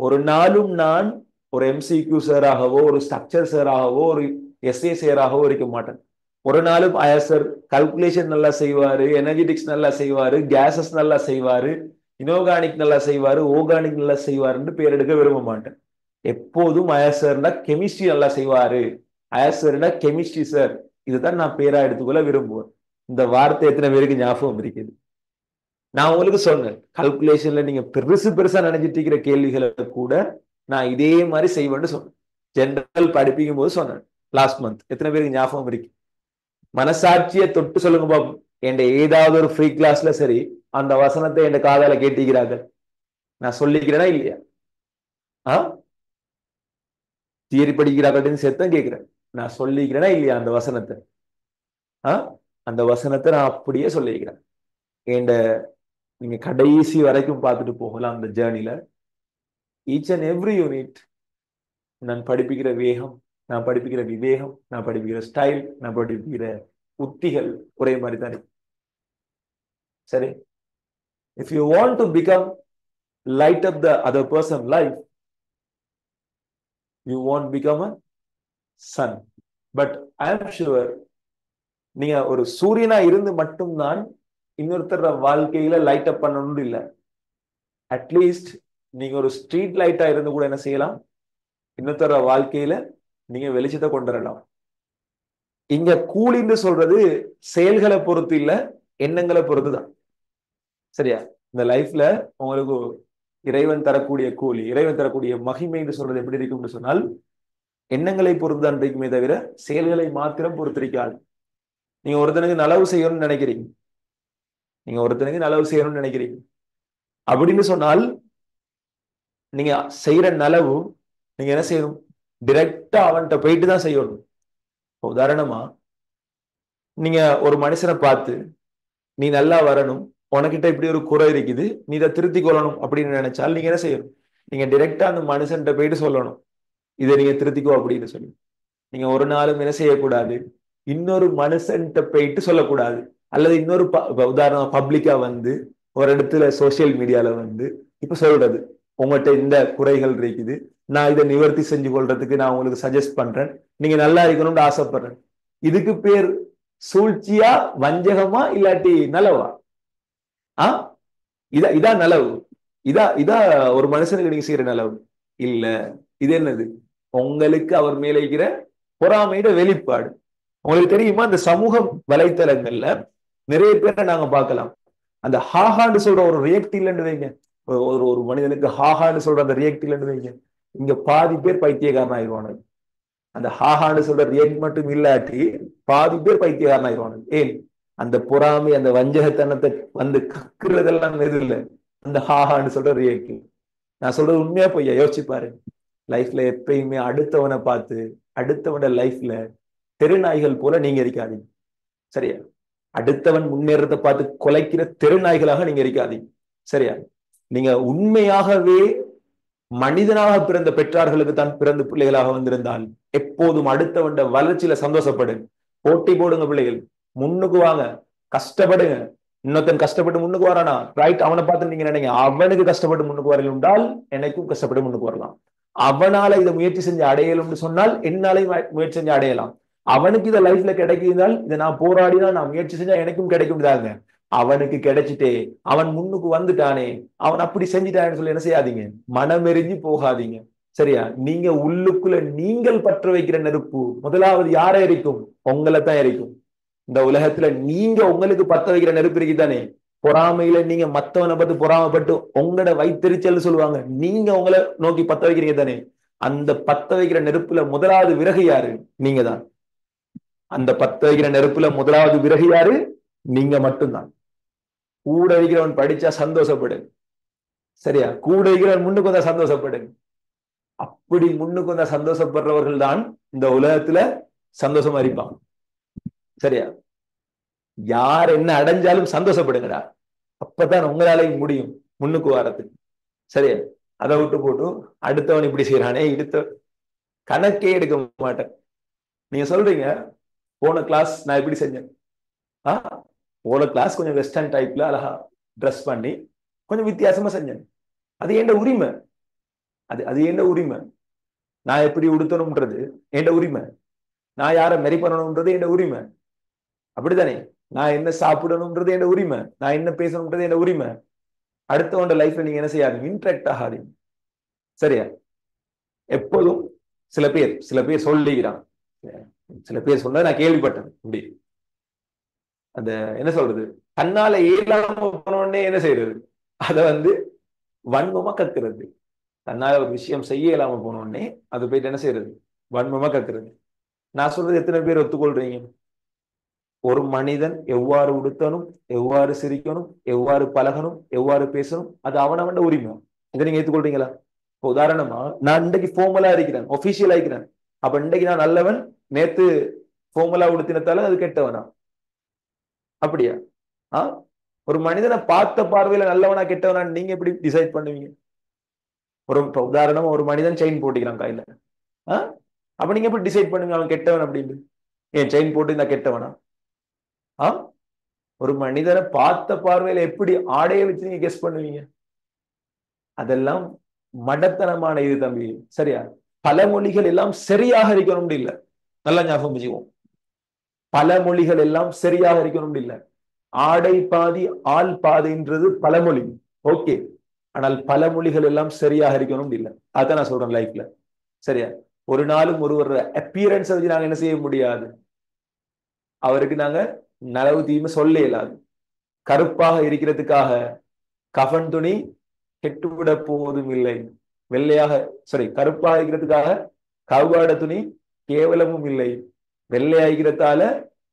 ஒரு நாளும் நான் ஒரு எம்சிக்யூ சாராகவோ ஒரு ஸ்ட்ரக்சர் சாராகவோ ஒரு எஸ்ஏ சாராகவோ இருக்க மாட்டேன். ஒரு நாளும் சார் கல்குலேஷன் நல்லா செய்வாரு, எனர்ஜெட்டிக்ஸ் நல்லா செய்வாரு, கேசஸ் நல்லா செய்வாரு, இனோகானிக் நல்லா செய்வாரு, ஓர்கானிக் நல்லா செய்வாருன்னு பேர் எடுக்க விரும்ப மாட்டேன். எப்போதும் சார்னா கெமிஸ்ட்ரி நல்லா செய்வாரு, சார்னா கெமிஸ்ட்ரி சார், இதுதான் நான் பேரா எடுத்துக்கொள்ள விரும்புவேன். இந்த வார்த்தை எத்தனை பேருக்கு ஞாபகம் இருக்குது? நான் உங்களுக்கு சொன்னேன், கல்குலேஷன்ல நீங்க பெருசு பெருசா நினைச்சிட்டு இருக்கிற கேள்விகளை கூட நான் இதே மாதிரி செய்வேன்னு சொன்னேன். ஜெனரல் படிப்பிக்கும் போது சொன்னேன் லாஸ்ட் மந்த். எத்தனை பேருக்கு ஞாபகம் இருக்கு? மனசாட்சியை தொட்டு சொல்லுங்க பாப்போம். என் ஏதாவது ஒரு ஃப்ரீ கிளாஸ்ல சரி அந்த வசனத்தை என் காதால கேட்டிக்கிறார்கள், நான் சொல்லிக்கிறேனா இல்லையா? தியரி படிக்கிறார்கள் சேர்த்தான் கேட்கிறேன், நான் சொல்லிக்கிறேனா இல்லையா அந்த வசனத்தை? அந்த வசனத்தை நான் அப்படியே சொல்லிக்கிறேன். என் நீங்க கடைசி வரைக்கும் பார்த்துட்டு போகலாம் அந்த ஜேர்னில. ஈச் அண்ட் எவ்ரி யூனிட் நான் படிப்பிக்கிற வேகம், நான் படிப்பிக்கிற விவேகம், நான் படிப்பிக்கிற ஸ்டைல், நான் படிப்பிக்கிற உத்திகள் ஒரே மாதிரி தான். சரி, if you want to become light up the other person life, you won't become a sun, but I am sure நீங்க ஒரு சூரியனா இருந்து மட்டும்தான் இன்னொருத்தர வாழ்க்கையில லைட் அப் பண்ணணும் இல்ல. அட்லீஸ்ட் நீங்க ஒரு ஸ்ட்ரீட் லைட்டா இருந்து கூட என்ன செய்யலாம், இன்னொருத்தர வாழ்க்கையில நீங்க வெளிச்சத்தை கொண்டு வரலாம். இங்க கூலின்னு சொல்றது செயல்களை பொறுத்து இல்ல, எண்ணங்களை பொறுத்துதான். சரியா? இந்த லைஃப்ல உங்களுக்கு இறைவன் தரக்கூடிய கூலி, இறைவன் தரக்கூடிய மகிமைன்னு சொல்றது எப்படி இருக்கும்னு சொன்னால் எண்ணங்களை பொறுத்துதான் இருக்குமே தவிர செயல்களை மாத்திரம் பொறுத்திருக்காது. நீங்க ஒருத்தனுக்கு நலவு செய்யணும்னு நினைக்கிறீங்க, நீங்க ஒருத்தனுக்கு நலவு செய்யணும்னு நினைக்கிறீங்க அப்படின்னு சொன்னால் நீங்க செய்யற நலவு நீங்க என்ன செய்யணும், டிரெக்டா அவன்கிட்ட போயிட்டு தான் செய்யணும். உதாரணமா நீங்க ஒரு மனுஷனை பார்த்து நீ நல்லா வரணும், உனக்கிட்ட இப்படி ஒரு குறை இருக்குது, நீ இதை திருத்தி கொள்ளணும் அப்படின்னு நினைச்சால் நீங்க என்ன செய்யணும், நீங்க டிரெக்டா அந்த மனுஷன்கிட்ட போயிட்டு சொல்லணும் இதை நீங்க திருத்திக்கோ அப்படின்னு சொல்லி. நீங்க ஒரு நாளும் என்ன செய்யக்கூடாது, இன்னொரு மனுஷன்கிட்ட போயிட்டு சொல்லக்கூடாது. அல்லது இன்னொரு உதாரணம் பப்ளிக்கா வந்து ஒரு இடத்துல சோசியல் மீடியால வந்து இப்ப சொல்றது உங்கள்கிட்ட இந்த குறைகள் இருக்குது, நான் இதை நிவர்த்தி செஞ்சு கொள்றதுக்கு நான் உங்களுக்கு சஜஸ்ட் பண்றேன், நீங்க நல்லா இருக்கணும்னு ஆசைப்படுறேன். இதுக்கு பேர் சூழ்ச்சியா, வஞ்சகமா, இல்லாட்டி நலவா? இதான் நலவு? இதா ஒரு மனுஷனுக்கு நீங்க செய்யற நலவு இல்ல. இது என்னது? உங்களுக்கு அவர் மேல இருக்கிற பொறாமையிட வெளிப்பாடு. உங்களுக்கு தெரியுமா, இந்த சமூக வலைத்தளங்கள்ல நிறைய பேரை நாங்க பார்க்கலாம், அந்த ஹாஹான்னு சொல்ற ஒரு ரியாக்ட் இல்லைன்னு வைங்க, ஒரு மனிதனுக்கு ஹாஹான்னு சொல்ற அந்த ரியாக்ட் இல்லைன்னு வைங்க, இங்க பாதி பேர் பைத்தியக்காரன் ஆயிடுவானு. அந்த ஹாஹான்னு சொல்ற ரியாக்ட் மட்டும் இல்லாட்டி பாதி பேர் பைத்தியக்காரன் ஆயிடுவானு. ஏன்? அந்த பொறாமை அந்த வஞ்சகத்தனத்தை வந்து கக்குறதெல்லாம் எது இல்லை, அந்த ஹாஹான்னு சொல்ற ரியாக்ட். நான் சொல்றது உண்மையா பொய்யா யோசிச்சு பாரு. லைஃப்ல எப்பயுமே அடுத்தவனை பார்த்து அடுத்தவன லைஃப்ல தெருநாய்கள் போல நீங்க இருக்காதீங்க. சரியா? அடுத்தவன் முன்னேறதை பார்த்து கொலைக்கிற தெருநாய்களாக நீங்க இருக்காதீங்க. சரியா? நீங்க உண்மையாகவே மனிதனாக பிறந்த பெற்றார்களுக்கு தான் பிறந்த பிள்ளைகளாக வந்திருந்தால் எப்போதும் அடுத்தவன் வளர்ச்சியில சந்தோஷப்படுங்க. போட்டி போடுங்க, பிள்ளைகள் முன்னுக்கு வாங்க, கஷ்டப்படுங்க. இன்னொருத்தன் கஷ்டப்பட்டு முன்னுக்கு வரானா ரைட், அவனை பார்த்து நீங்க நினைங்க அவனுக்கு கஷ்டப்பட்டு முன்னுக்கு வரல உண்டால் எனக்கும் கஷ்டப்பட்டு முன்னுக்கு வரலாம். அவனால இதை முயற்சி செஞ்சு அடையலும்னு சொன்னால் என்னாலையும் முயற்சி செஞ்சு அடையலாம். அவனுக்கு இதை லைஃப்ல கிடைக்குதால் இதை நான் போராடினா நான் முயற்சி செஞ்சா எனக்கும் கிடைக்கும்தாங்க. அவனுக்கு கிடைச்சிட்டே அவன் முன்னுக்கு வந்துட்டானே, அவன் அப்படி செஞ்சுட்டான்னு சொல்லி என்ன செய்யாதீங்க, மனமெறிஞ்சு போகாதீங்க. சரியா? நீங்க உள்ளுக்குள்ள நீங்கள் பற்ற வைக்கிற நெருப்பு முதலாவது யாரை எரிக்கும்? உங்களை தான் எரிக்கும். இந்த உலகத்துல நீங்க உங்களுக்கு பத்த வைக்கிற நெருப்பு இருக்குதானே, பொறாமையில நீங்க மத்தவனை பார்த்து பொறாமப்பட்டு உங்களோட வைத்தறிச்சல் சொல்லுவாங்க, நீங்க உங்களை நோக்கி பத்த வைக்கிறீங்க தானே. அந்த பத்த வைக்கிற நெருப்புல முதலாவது விறகு யாரு? நீங்க தான். அந்த பத்த வைக்கிற நெருப்புல முதலாவது விறகு யாரு? நீங்க மட்டும்தான். கூட வைக்கிறவன் படிச்சா சந்தோஷப்படு. சரியா? கூட வைக்கிறவன் முன்னுக்கு வந்தா சந்தோஷப்படு. அப்படி முன்னுக்கு வந்த சந்தோஷப்படுறவர்கள் தான் இந்த உலகத்துல சந்தோஷமா இருப்பாங்க. சரியா? யார் என்ன அடைஞ்சாலும் சந்தோஷப்படுங்கடா, அப்பதான் உங்களாலையும் முடியும் முன்னுக்கு வாரத்துக்கு. சரியா? அதை விட்டு போட்டு அடுத்தவன் இப்படி செய்யறானே, அடுத்த கணக்கே எடுக்க மாட்டேன். நீங்க சொல்றீங்க போன கிளாஸ் நான் எப்படி செஞ்சேன். போன கிளாஸ் கொஞ்சம் வெஸ்டர்ன் டைப்ல அழகா ட்ரெஸ் பண்ணி கொஞ்சம் வித்தியாசமா செஞ்சேன். அது என் உரிமை. அது அது என் உரிமை. நான் எப்படி உடுத்தணும்ன்றது என் உரிமை. நான் யாரை மெரி பண்ணணும்ன்றது என் உரிமை. அப்படித்தானே? நான் என்ன சாப்பிடணும்ன்றது என் உரிமை. நான் என்ன பேசணும்ன்றது என் உரிமை. அடுத்தவண்ட லைஃப்ல நீங்க என்ன செய்யாதீங்க, இன்ட்ராக்ட் ஆகாதீங்க. சரியா? எப்போதும் சில பேர் சொல்லிக்கிறான், சில பேர் சொன்னதை நான் கேள்விப்பட்டேன். இப்படி அந்த என்ன சொல்றது, தன்னால இயலாம போனோடனே என்ன செய்யறது, அதை வன்மமா கத்துறது. தன்னால ஒரு விஷயம் செய்ய இயலாம போனோடனே அது போயிட்டு என்ன செய்யறது, வன்மமா கத்துறது. நான் சொல்றது எத்தனை பேர் ஒத்துக்கொள்றீங்க? ஒரு மனிதன் எவ்வாறு உடுத்தணும், எவ்வாறு சிரிக்கணும், எவ்வாறு பழகணும், எவ்வாறு பேசணும், அது அவனவன் உரிமை. இதை நீங்க ஏற்றுக்கொள்றீங்களா? இப்போ உதாரணமா நான் இன்றைக்கு ஃபார்மலா இருக்கிறேன், ஒபிஷியலா இருக்கிறேன். அப்ப இன்றைக்கு நான் நல்லவன், நேத்து ஃபார்மலா உடுத்தினத்தால அது கெட்டவனா? அப்படியா? ஒரு மனிதனை பார்த்த பார்வையில நல்லவனா கெட்டவனா நீங்க எப்படி டிசைட் பண்ணுவீங்க? ஒரு உதாரணமா ஒரு மனிதன் செயின் போட்டிக்கிறான் கையில. அப்ப நீங்க எப்படி டிசைட் பண்ணுவீங்க அவன் கெட்டவன் அப்படின்னு? ஏன் செயின் போட்டு இந்த கெட்டவனா? ஒரு மனிதனை பார்த்த பார்வையில எப்படி ஆடையை வச்சு நீங்க கெஸ் பண்ணுவீங்க? அதெல்லாம் மடத்தனமான இது தம்பி. சரியா? பல மொழிகள் எல்லாம் சரியாக இருக்கணும் இல்ல, நல்லா ஞாபகம் வச்சுக்குவோம். பல மொழிகள் எல்லாம் சரியாக இருக்கணும் இல்ல. ஆடை பாதி ஆள் பாதின்றது பழமொழி, ஓகே. ஆனால் பல மொழிகள் எல்லாம் சரியாக இருக்கணும் இல்ல. அதான் நான் சொல்றேன் லைஃப்ல. சரியா? ஒரு நாளும் ஒருவர் அப்பியரன்ஸ் வச்சு நாங்க என்ன செய்ய முடியாது, அவருக்கு நாங்க நலவு தீமை சொல்ல இயலாது. கருப்பாக இருக்கிறதுக்காக கஃன் துணி கெட்டுவிட போவதும் இல்லை. வெள்ளையாக கருப்பாக இருக்கிறதுக்காக கவுகாட துணி கேவலமும் இல்லை. வெள்ளையாகிறதால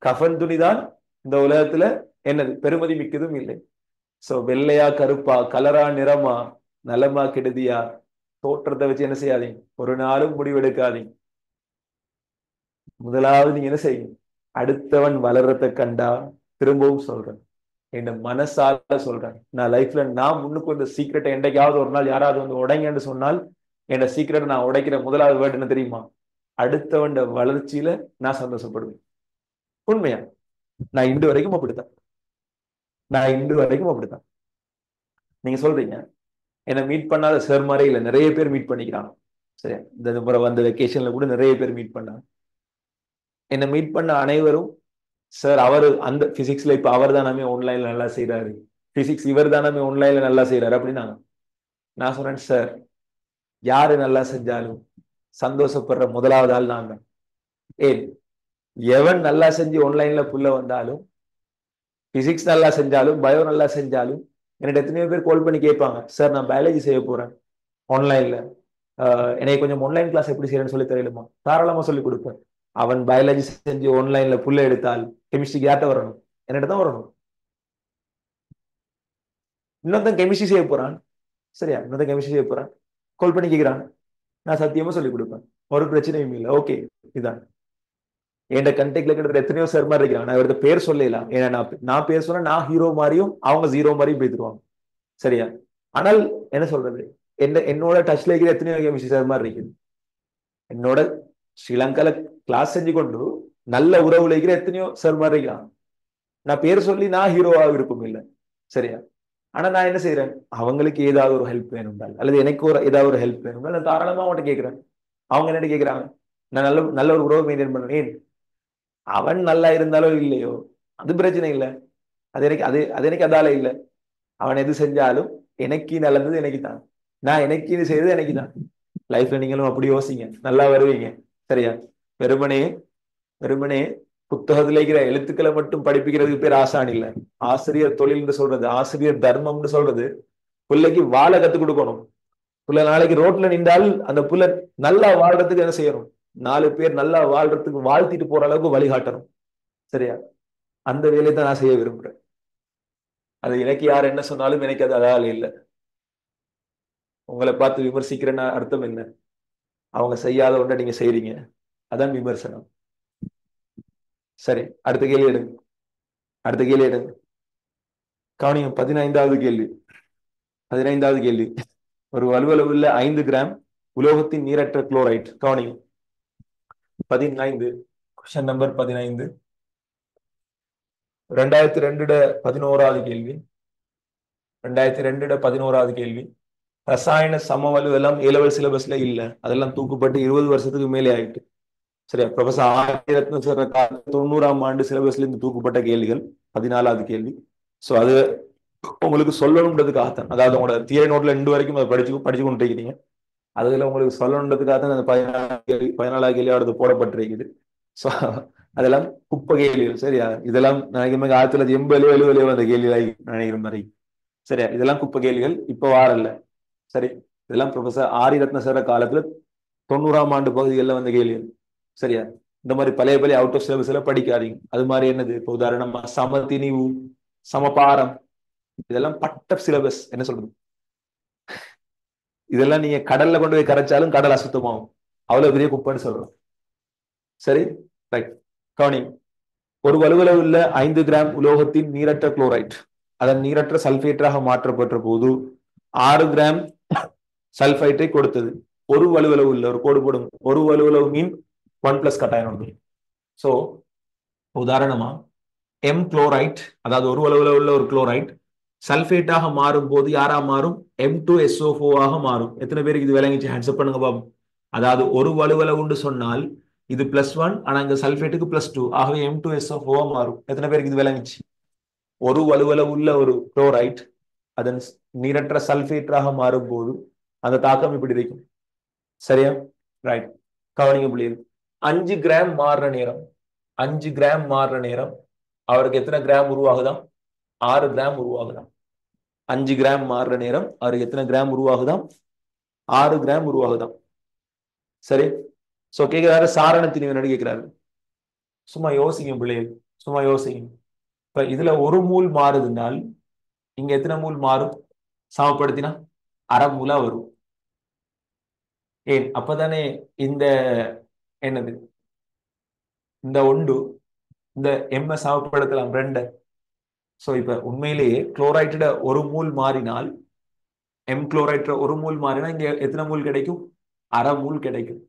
கஃன் துணி தான் இந்த உலகத்துல என்னது பெருமதி மிக்கதும் இல்லை. சோ வெள்ளையா கருப்பா, கலரா நிறமா, நலமா கெடுதியா, தோற்றத்தை வச்சு என்ன செய்யாதீங்க, ஒரு நாளும் முடிவெடுக்காதீங்க. முதலாவது நீங்க என்ன செய்யுங்க, அடுத்தவன் வளர்றத கண்டா, திரும்பவும் சொல்றேன், என் மனசால சொல்றேன், நான் லைஃப்ல நான் முன்னுக்கு வந்த சீக்கிரட்டை என்னைக்காவது ஒரு நாள் யாராவது உடைங்கன்னு சொன்னால், என் சீக்கிரட்டை நான் உடைக்கிற முதலாவது வேர்டு என்ன தெரியுமா? அடுத்தவன் வளர்ச்சியில நான் சந்தோஷப்படுவேன். உண்மையா? நான் இன்று வரைக்கும் அப்படித்தான். நீங்க சொல்றீங்க என்னை மீட் பண்ணாத சார் மாதிரி இல்ல, நிறைய பேர் மீட் பண்ணிக்கிறாங்க. சரி, இந்த முறை வந்த வெக்கேஷன்ல கூட நிறைய பேர் மீட் பண்ணாங்க. என்னை மீட் பண்ண அனைவரும் சார் அவரு அந்த பிசிக்ஸ்ல இப்ப அவர் தானே ஆன்லைன்ல நல்லா செய்யறாரு, பிசிக்ஸ் இவர் தானே ஆன்லைன்ல நல்லா செய்யறாரு அப்படின்னாங்க. நான் சொன்னேன் சார், யாரு நல்லா செஞ்சாலும் சந்தோஷப்படுற முதலாவது ஆள் நாங்க. ஏன், எவன் நல்லா செஞ்சு ஆன்லைன்ல புள்ள வந்தாலும், பிசிக்ஸ் நல்லா செஞ்சாலும் பயோ நல்லா செஞ்சாலும், என்னோட எத்தனையோ பேர் கால் பண்ணி கேட்பாங்க, சார் நான் பயாலஜி செய்ய போறேன் ஆன்லைன்ல, எனக்கு கொஞ்சம் ஆன்லைன் கிளாஸ் எப்படி செய்யறேன்னு சொல்லி தெரியலுமா? தாராளமா சொல்லி கொடுப்பேன். அவன் பயாலஜி செஞ்சு ஆன்லைன்ல புள்ள எடுத்தால் கெமிஸ்ட்ரிக்கு யார்ட்ட வரணும்? என்னிட்ட தான் வரணும். இன்னொருத்தன் கெமிஸ்ட்ரி செய்ய போறான், சரியா, இன்னொருத்தன் கெமிஸ்ட்ரி செய்ய போறான், கால் பண்ணி கேட்கிறான், நான் சத்தியமா சொல்லி கொடுப்பேன், ஒரு பிரச்சனையும் இல்லை. ஓகே, இதான் என் கண்டெக்ட்ல கிட்ட எத்தனையோ சார் மாதிரி இருக்கிறாங்க. நான் இவரது பேர் சொல்லலாம், ஏன்னா நான் பேர் சொன்னா நான் ஹீரோ மாதிரியும் அவங்க ஜீரோ மாதிரியும் பேத்துருவாங்க. சரியா? ஆனால் என்ன சொல்றது, என்னோட டச்ல இருக்கிற எத்தனையோ கெமிஸ்ட்ரி சார் மாதிரி இருக்குது. என்னோட ஸ்ரீலங்கால கிளாஸ் செஞ்சு கொண்டு நல்ல உறவுல இருக்கிற எத்தனையோ சார் மாதிரி இருக்கிறான். நான் பேர் சொல்லி நான் ஹீரோவா விருப்பம் இல்லை. சரியா? ஆனா நான் என்ன செய்யறேன், அவங்களுக்கு ஏதாவது ஒரு ஹெல்ப் வேணும்டால், அல்லது எனக்கு ஏதாவது ஒரு ஹெல்ப் வேணும்னா நான் தாராளமா அவன்கிட்ட கேட்கிறேன். அவங்க என்ன கேட்கிறாங்க, நான் நல்ல நல்ல ஒரு உறவு மெயின்டைன் பண்ணுவேன். அவன் நல்லா இருந்தாலும் இல்லையோ அது பிரச்சனை இல்லை, அது எனக்கு அதால இல்லை. அவன் எது செஞ்சாலும் எனக்கு நல்லது எனக்கு தான், நான் எனக்கு இது செய்யறது எனக்கு தான். லைஃப்ல நீங்களும் அப்படி யோசிங்க, நல்லா வருவீங்க. சரியா? வெறுமனே வெறுமனே புத்தகத்துல இருக்கிற எழுத்துக்களை மட்டும் படிப்பிக்கிறதுக்கு பேர் ஆசான் இல்ல. ஆசிரியர் தொழில் சொல்றது, ஆசிரியர் தர்மம்னு சொல்றது, பிள்ளைக்கு வாழ கத்துக் கொடுக்கணும். புள்ள நாளைக்கு ரோட்ல நின்றால் அந்த புள்ள நல்லா வாழ்றதுக்கு என்ன செய்யணும், 4 பேர் நல்லா வாழ்றதுக்கு வாழ்த்திட்டு போற அளவுக்கு வழிகாட்டணும். சரியா? அந்த வேலையை தான் நான் செய்ய விரும்புறேன். அது எனக்கு யார் என்ன சொன்னாலும் எனக்கு அது அதால இல்லை. உங்களை பார்த்து விமர்சிக்கிறேன்னு அர்த்தம் என்ன? அவங்க செய்யாத ஒன்றை நீங்க செய்றீங்க. அதான் விமர்சனம். சரி, அடுத்த கேள்வி எடுங்க. அடுத்த கேள்வி எடுங்க. கவனிங்க, 15வது கேள்வி. 15வது கேள்வி. ஒரு வலுவளவுள்ள 5 கிராம் உலோகத்தின் நீரற்ற குளோரைட். கவனிங்க, 15. Question number 15. 2002 11வது கேள்வி. 2002 11வது கேள்வி. ரசாயன சமவலு எல்லாம் ஏலவல் சிலபஸ்ல இல்ல, அதெல்லாம் தூக்கப்பட்டு 20 வருஷத்துக்கு மேலே ஆயிட்டு. சரியா? ப்ரொஃபசர் ஆயிரத்னம் சார் 90ஆம் ஆண்டு சிலபஸ்ல இருந்து தூக்கப்பட்ட கேள்விகள். 14வது கேள்வி. சோ அது உங்களுக்கு சொல்லணுன்றதுக்காகத்தான். அதாவது உங்களோட தியரி நோட்ல 2 வரைக்கும் அதை படிச்சு கொண்டு இருக்கிறீங்க. அதுல உங்களுக்கு சொல்லணுன்றதுக்காக தான் அந்த 14வது கேள்வி அடுத்து போடப்பட்டிருக்குது. சோ அதெல்லாம் குப்பை கேள்விகள். சரியா? இதெல்லாம் நினைக்கிறேன் 1980 70 அந்த கேள்விகள் நினைக்கிற மாதிரி. சரியா? இதெல்லாம் குப்பை கேள்விகள், இப்ப வாரல்ல. சரி, இதெல்லாம் ப்ரொஃபசர் ஆரி ரத்ன சார காலத்துல 90ஆம் ஆண்டு பகுதிகளில் வந்த கேள்விகள். சரியா? இந்த மாதிரி பழைய பழைய அவுட் ஆஃப் சிலபஸ் எல்லாம் படிக்காதீங்க. அது மாதிரி என்னது, இப்போ உதாரணமா சமதிணிவு, சமபாரம், இதெல்லாம் பட்ட சிலபஸ். என்ன சொல்றது, இதெல்லாம் நீங்க கடல்ல கொண்டு போய் கரைச்சாலும் கடல் அசுத்தமாகும். அவ்வளவு பெரிய குப்பைன்னு சொல்றோம். சரி, ரைட். கவனி, ஒரு வலுவளவு உள்ள 5 கிராம் உலோகத்தின் நீரற்ற குளோரைட் அதன் நீரற்ற சல்பேட்டாக மாற்றப்பட்ட போது 6 கிராம் சல்பைட்டை கொடுத்தது. ஒரு வலுவளவு உள்ள, ஒரு கோடு போடும், ஒரு வலுவளவு மீன் 1+ கட்டாயம். சோ உதாரணமா எம் குளோரைட், அதாவது ஒரு வலுவளவு உள்ள ஒரு குளோரைட் சல்பேட்டாக மாறும் போது யாரா மாறும்? M2SO4 ஆக மாறும். எத்தனை பேருக்கு இது விளங்கிச்சு? ஹேண்ட்ஸ் அப் பண்ணுங்க பாபு. அதாவது ஒரு வலுவளவுன்னு சொன்னால் இது +1, ஆனா இங்க சல்பேட்டுக்கு +2, ஆகவே M2SO4 மாறும். எத்தனை பேருக்கு இது விளங்கிச்சு? ஒரு வலுவளவு உள்ள ஒரு குளோரைட் அதன் நீரற்ற சல்பேட்டாக மாறும் போது அந்த தாக்கம் இப்படி இருக்கும். சரியா? ரைட். கவனிங்க புள்ளியது. 5 கிராம் மாறுற நேரம், 5 கிராம் மாறுற நேரம் அவருக்கு எத்தனை கிராம் உருவாகுதாம்? 6 கிராம் உருவாகுதாம். 5 கிராம் மாறுற நேரம் அவருக்கு எத்தனை கிராம் உருவாகுதாம்? 6 கிராம் உருவாகுதாம். சரி, சோ கேட்கிறாரு சாரணத்தின் கேட்கிறாரு. சும்மா யோசிங்க பிள்ளைகள், சும்மா யோசிங்க. இப்ப இதுல ஒரு மூல் மாறுதுனால் இங்க எத்தனை மூல் மாறும்? சமப்படுத்தினா அரை மூலா வரும். ஏன்? அப்பதானே இந்த என்னது, இந்த ஒன்று இந்த எம்ம சமப்படுத்தலாம் 2. சோ இப்ப உண்மையிலேயே குளோரைட்டோட ஒரு மூல் மாறினால், எம் குளோரைட் ஒரு மூல் மாறினா இங்க எத்தனை மூல் கிடைக்கும்? அரை மூல் கிடைக்கும்.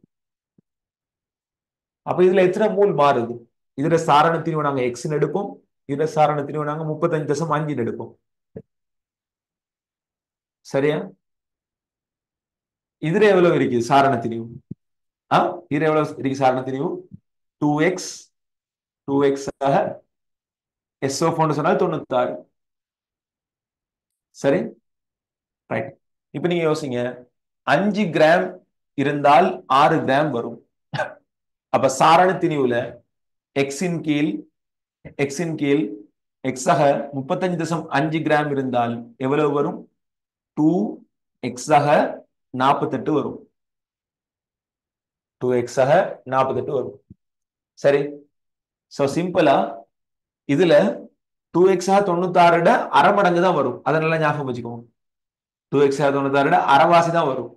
அப்ப இதுல எத்தனை மூல் மாறுது? இதுல சாரணத்தின் நாங்க எக்ஸ் எடுப்போம், இதுல சாரணத்தின் நாங்க 35.5 எடுப்போம். சரியா? இதுல எவ்வளவு இருக்கு சாரணத்தினியும்? இதுல எவ்வளவு இருக்கு சாரணத்தினியும்? 2x 2x ஆக SO4 சொன்னால் 96. சரி, ரைட். இப்ப நீங்க யோசிங்க, 5 கிராம் இருந்தால் 6 கிராம் வரும். அப்ப சாரண திணிவுல எக்ஸின் கீழ் எக்ஸ் ஆக 35.5 கிராம் இருந்தால் எவ்வளவு வரும்? 2x ஆக 48 வரும். 2x ஆக 48 வரும். சரி, சோ சிம்பிளா இதுல 2x ஆக 96 அரை மடங்கு தான் வரும். அதனால ஞாபகம் வச்சுக்கோங்க, 2x ஆக 96 அரைவாசி தான் வரும்.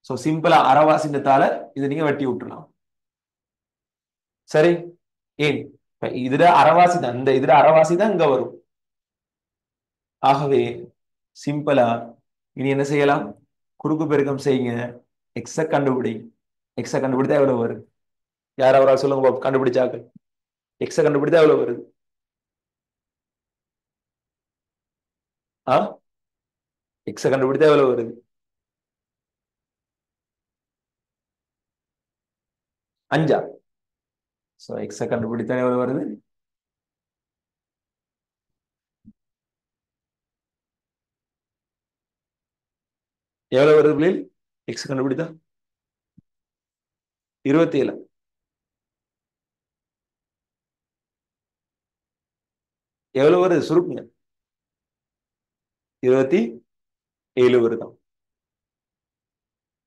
சோ சிம்பிளா அரைவாசின்றதால இதை நீங்க வெட்டி விட்டுலாம். சரி, ஏன்? இதுல அரைவாசி தான், இந்த இதுல அரைவாசி தான் இங்க வரும். ஆகவே சிம்பிளா இனி என்ன செய்யலாம்? குறுக்கு பெருக்கம் செய்யுங்க, எக்ஸ கண்டுபிடி. எக்ஸ கண்டுபிடித்தா எவ்வளவு வருது? யார் அவரால் சொல்லுங்க, கண்டுபிடிச்சாக்க எக்ஸ கண்டுபிடித்தா எவ்வளவு வருது? எக்ஸ கண்டுபிடித்தா எவ்வளவு வருது? 5. சோ எக்ஸ கண்டுபிடித்தா எவ்வளவு வருது? எவ்வளவு வருது பிள்ளைகள்? எக்ஸ் கண்டுபிடித்தா 27. எவ்வளவு வருது சுருக்குங்க? 27 வருதான்.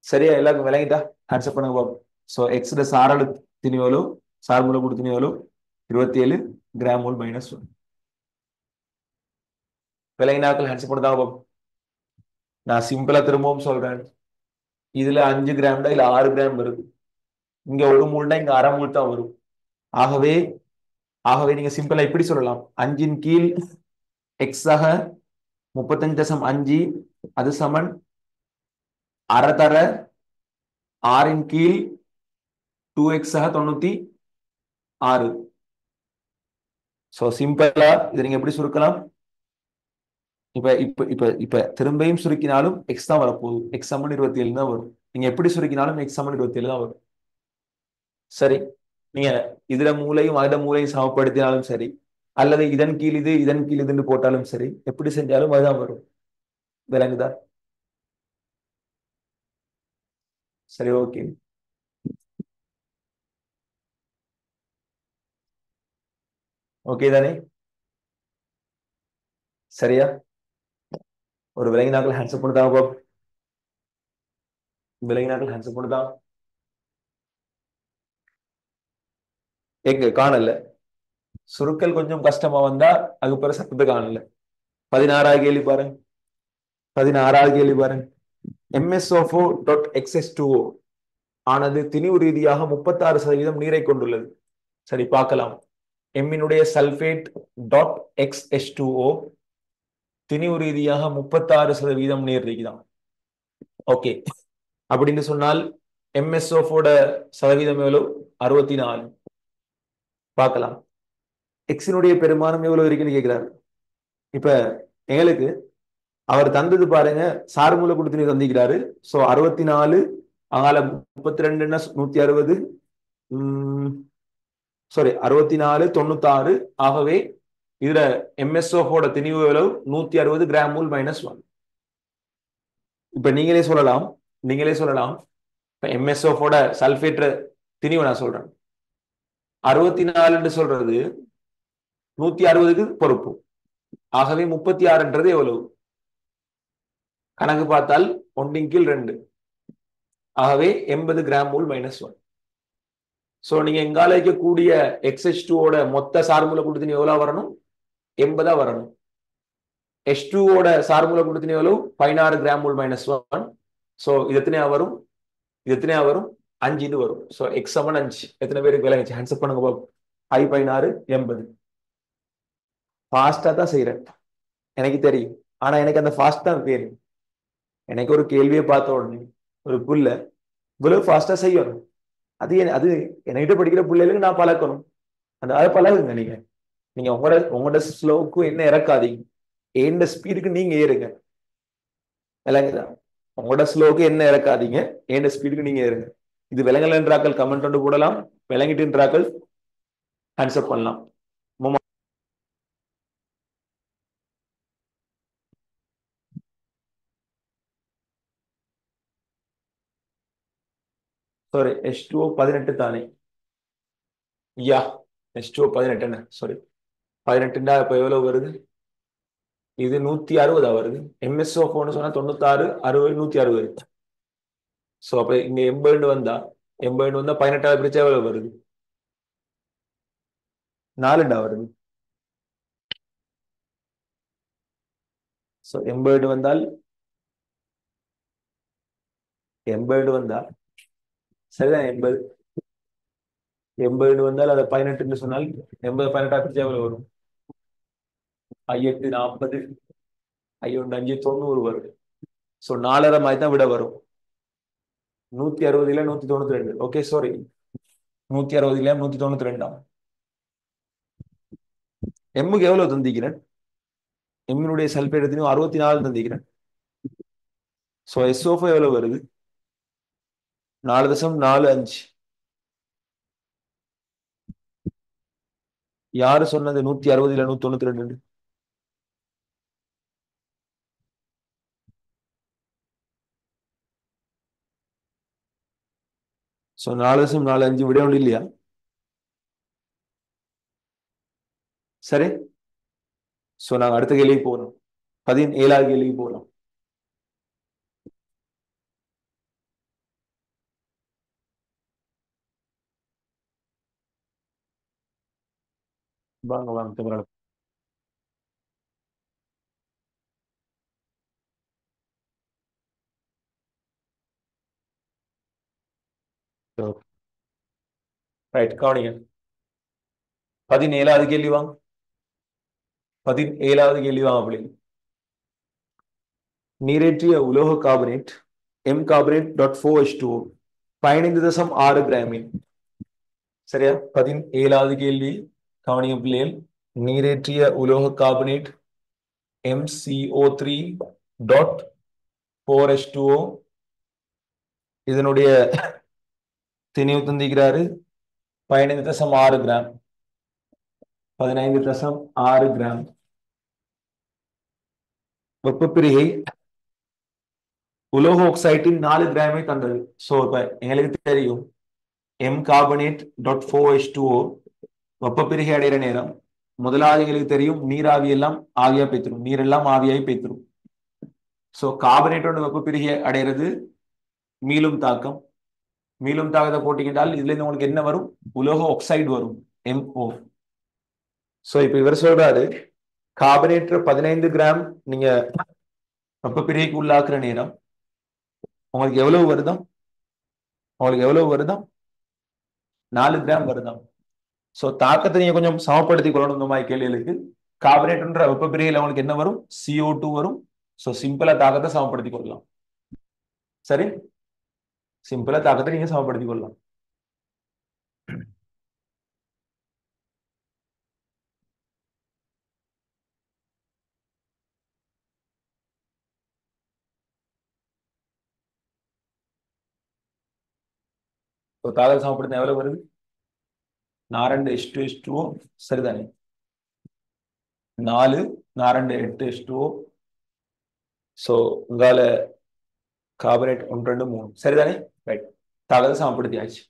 சரியா? எல்லாருக்கும் விளங்கிட்டா? ஆன்சர் பண்ணுங்க பாப்போம். சோ எக்ஸ் சாரல் திணிவலோ சார்புல கொடுத்தினிவலோ 27 கிராம் மோல் -1. விளங்கினாக்கள் ஆன்சர் பண்ணுதாங்க பாப்போம். நான் சிம்பிளா திரும்பவும் சொல்றேன், இதுல 5 கிராம்டா இல்ல 6 கிராம் வருது. இங்க 1 மூல்னா இங்க அரை மூல் தான் வரும். ஆகவே ஆகவே நீங்க சிம்பிளா இப்படி சொல்லலாம், 5 கீழ் எக்ஸ் ஆக 35.5 அது சமன் அரை தர 6 கீழ் 2x ஆக 96. சோ சிம்பிளா இதை நீங்க எப்படி சுருக்கலாம்? இப்ப இப்ப இப்ப இப்ப திரும்பியும் சுருக்கினாலும் எக்ஸ் தான் வரப்போகுது. எக்ஸ் சமன் 27 தான் வரும். நீங்க எப்படி சுருக்கினாலும் எக்ஸ் சமன் 27 தான் வரும். சரி, நீங்க இதுல மூலையும் அதுல மூலையும் சமப்படுத்தினாலும் சரி, அல்லது இதன் கீழ் இது இதன் கீழ் இதுன்னு போட்டாலும் சரி, எப்படி செஞ்சாலும் அதுதான் வரும். விளங்குதா? சரி, ஓகே. ஓகே தானே? சரியா? ஒரு விலங்கினாக்கள் ஹேண்ட்ஸ்அப் பண்ணுதாங்க பாப். விலங்கினாக்கள் ஹேண்ட்ஸ்அப் பண்ணுதா? எங்க காணல? சுருக்கல் கொஞ்சம் கஷ்டமா வந்தா அது பிறகு சத்தத்தை காணல. 16ஆவது கேள்வி பாருங்க. 16ஆவது கேள்வி பாருங்க. MsO4 டாட் XS2O ஆனது திணிவு ரீதியாக 36% நீரை கொண்டுள்ளது. சரி, பார்க்கலாம். எம்மினுடைய சல்பேட் டாட் XH2O திணிவு ரீதியாக 36% நீர் இருக்குதான். ஓகே, அப்படின்னு சொன்னால் MsO4 சதவீதம் எவ்வளவு? 64. பார்க்கலாம். எக்ஸினுடைய பெருமானம் எவ்வளவு இருக்குன்னு கேட்கிறாரு. இப்ப எங்களுக்கு அவர் தந்தது பாருங்க, சார்மூல கொடுத்து தந்திக்கிறாரு. சோ 64 அங்கால 32 160, சாரி 64 96. ஆகவே இதுல MsO4 திணிவு எவ்வளவு? 160 கிராம் மூல் -1. இப்ப நீங்களே சொல்லலாம் இப்ப MsO4 சல்பேட் திணிவு நான் சொல்றேன். 64 சொல்றது 160க்கு பொறுப்பு. ஆகவே 36 எவ்வளவு? கணக்கு பார்த்தால் 1/2. ஆகவே 80 கிராம் மூல் -1. சோ நீங்க எங்கால இருக்கக்கூடிய XH2 மொத்த சார்புல கொடுத்து எவ்வளவு வரணும்? 80 வரணும். H2 சார்புல கொடுத்து எவ்வளவு? 16 கிராம் மூல் -1. சோ இது எத்தனையா வரும்? இது எத்தனையா வரும்? 5 வரும். சோ X சமன் 5. எத்தனை பேருக்கு விளங்குச்சு? ஹேண்ட்ஸ் பண்ணுங்க பாப்போம். I 16 80. ஃபாஸ்டா தான் செய்யறேன், எனக்கு தெரியும். ஆனா எனக்கு அந்த ஃபாஸ்ட் தான் வேணும். எனக்கு ஒரு கேள்வியை பார்த்த உடனே ஒரு புள்ள இவ்வளவு ஃபாஸ்டா செய்யணும். அது என்கிட்ட படிக்கிற பிள்ளைகளுக்கு நான் பழக்கணும். அந்த அதை பழகுங்க. நீங்க நீங்க உங்களோட ஸ்லோவுக்கு என்ன இறக்காதீங்க. எந்த ஸ்பீடுக்கு நீங்க ஏறுங்க. விளங்குதா? உங்களோட ஸ்லோவுக்கு என்ன இறக்காதீங்க. எந்த ஸ்பீடுக்கு நீங்க ஏறுங்க. இது விலங்கலன்றாக்கள் கமெண்ட் ஒன்று போடலாம். விளங்கிட்டுன்றாக்கள் ஆன்சர் பண்ணலாம். சாரி, H2O 18 தானே? யா, H2O 18. சாரி, 18 இப்ப எவ்வளவு வருது? இது 160 வருது. MsO4 சொன்னா 96 60 160. சோ அப்ப இங்க 80 வந்தா 18 பிரிச்சா எவ்வளவு வருது? 4 வருது. சோ 80 வந்தால் 80 வந்தா சரிதான். 80 வந்தால் அதை 18 சொன்னால் 80 18 பிரிச்சா எவ்வளவு வரும்? 8 40 1 5 90 வரும். சோ 4.5 மாதிரி தான் விட வரும். 160 இல்ல 192. ஓகே, சாரி, 160 இல்ல 192. எம்முக்கு எவ்வளவு தந்திக்கிறேன்? எம்மினுடைய சல்பேட் 64 தந்திக்கிறேன். சோ SO4 எவ்வளவு வருது? 4.45. யாரு சொன்னது 160 இல்ல 192? சோ 4.45 விட ஒன்று இல்லையா? சரி, சோ நாங்க அடுத்த கேள்விக்கு போறோம். 17ஆவது கேள்விக்கு போகலாம். வாங்க வாங்க தமிழ். ரைட், கவனிங்க. 17வது கேள்வி வாங்க. 17வது கேள்வி வாங்க. அப்படி நீரேற்றிய உலோக carbonate M carbonate dot 4H2O 15.6 Gramin. சரியா? 17வது கேள்வி கவனிங்க பிள்ளைகள். நீரேற்றிய உலோக கார்பனேட் MCO3 டாட் 4H2O இதனுடைய திணிவு தந்திக்கிறாரு 15.6 கிராம். 15.6 கிராம். வெப்பப்பிரிகை உலோக ஆக்சைட்டின் 4 கிராமை தந்தது. சோ இப்ப எங்களுக்கு தெரியும் எம் கார்பனேட் டாட் 4H2O வெப்பப்பிரிகை அடைகிற நேரம் முதலாவது எங்களுக்கு தெரியும் நீராவி எல்லாம் ஆவியா பேத்துரும், நீர் எல்லாம் ஆவியாகி பேத்துரும். சோ கார்பனேட்டோட வெப்பப்பிரிகை அடைகிறது மீளும் தாக்கம். மீளும் தாக்கத்தை போட்டிக்கிட்டால் இதுல இருந்து உங்களுக்கு என்ன வரும்? உலோக ஆக்சைடு வரும், MO. சோ இப்ப இவர் சொல்றாரு கார்பனேட் 15 கிராம் நீங்க வெப்பப்பிரிகைக்கு உள்ளாக்குற நேரம் உங்களுக்கு எவ்வளவு வருதம்? உங்களுக்கு எவ்வளவு வருதம்? 4 கிராம் வருதம். சோ தாக்கத்தை நீங்க கொஞ்சம் சமப்படுத்திக் கொள்ளணும். இந்த மாதிரி கேள்விகளுக்கு கார்பனேட்ன்ற வெப்பப்பிரிகையில் உங்களுக்கு என்ன வரும்? CO2 வரும். சோ சிம்பிளா தாக்கத்தை சமப்படுத்திக் கொள்ளலாம். சரி, சிம்பிளா தாக்கத்தை நீங்க சமப்படுத்திக் கொள்ளலாம். தாக்கத்தை சமப்படுத்த எவ்வளவு வருது? 4 சரிதானே? 4 8H2O. சோ உங்கால கார்பனேட் 1 2 3 சரிதானே? ரைட், தாக்கத்தை சமப்படுத்தியாச்சு.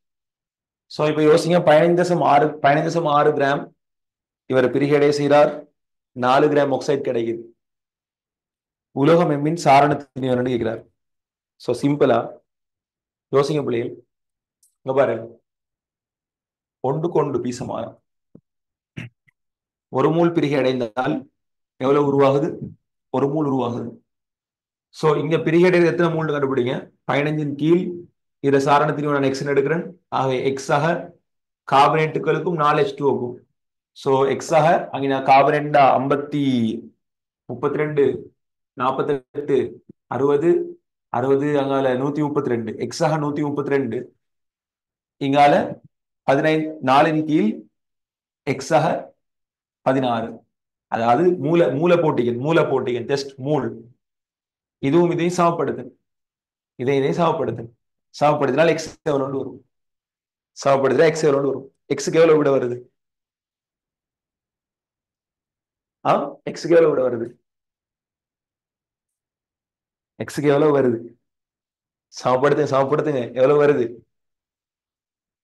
சோ இப்ப யோசிங்க 15.6 கிராம் இவர் பிரிகை செய்கிறார், 4 கிராம் ஆக்சைடு கிடைக்குது. உலோகம் எம்மின் சாரணத்தின் கேட்கிறார். சோ சிம்பிளா யோசிங்க பிள்ளைகள். இங்க பாருங்க, ஒன்றுக்கு ஒன்று பீசமானம். ஒரு மூல் பிரிகை அடைந்தால் எவ்வளவு உருவாகுது? ஒரு மூல் உருவாகுது. சோ இங்க பிரிகை அடைகிறது எத்தனை மூல் கண்டுபிடிங்க. 15 கீழ் இதை சாரணத்தின் நான் எக்ஸ் எடுக்கிறேன். ஆக எக்ஸ் ஆக கார்பனேட்டுகளுக்கும் 4H2O. சோ எக்ஸ் ஆக அங்க நான் கார்பனேட் 50 32 48 60 60 அங்கால 132 எக்ஸ் ஆக 132 இங்கால 15 4 கீழ் எக்ஸ் ஆக 16. அதாவது மூல போட்டிகள் ஜஸ்ட் மூல். இதுவும் இதையும் சமப்படுத்து, இதையும் சமப்படுத்தினால் எக்ஸ் எவ்வளவு வரும்? சமப்படுத்தினா எக்ஸ் எவ்வளவு வரும்? எக்ஸுக்கு எவ்வளவு விட வருது? எக்ஸுக்கு எவ்வளவு விட வருது? எக்ஸுக்கு எவ்வளவு வருது? சமப்படுத்துங்க எவ்வளவு வருது?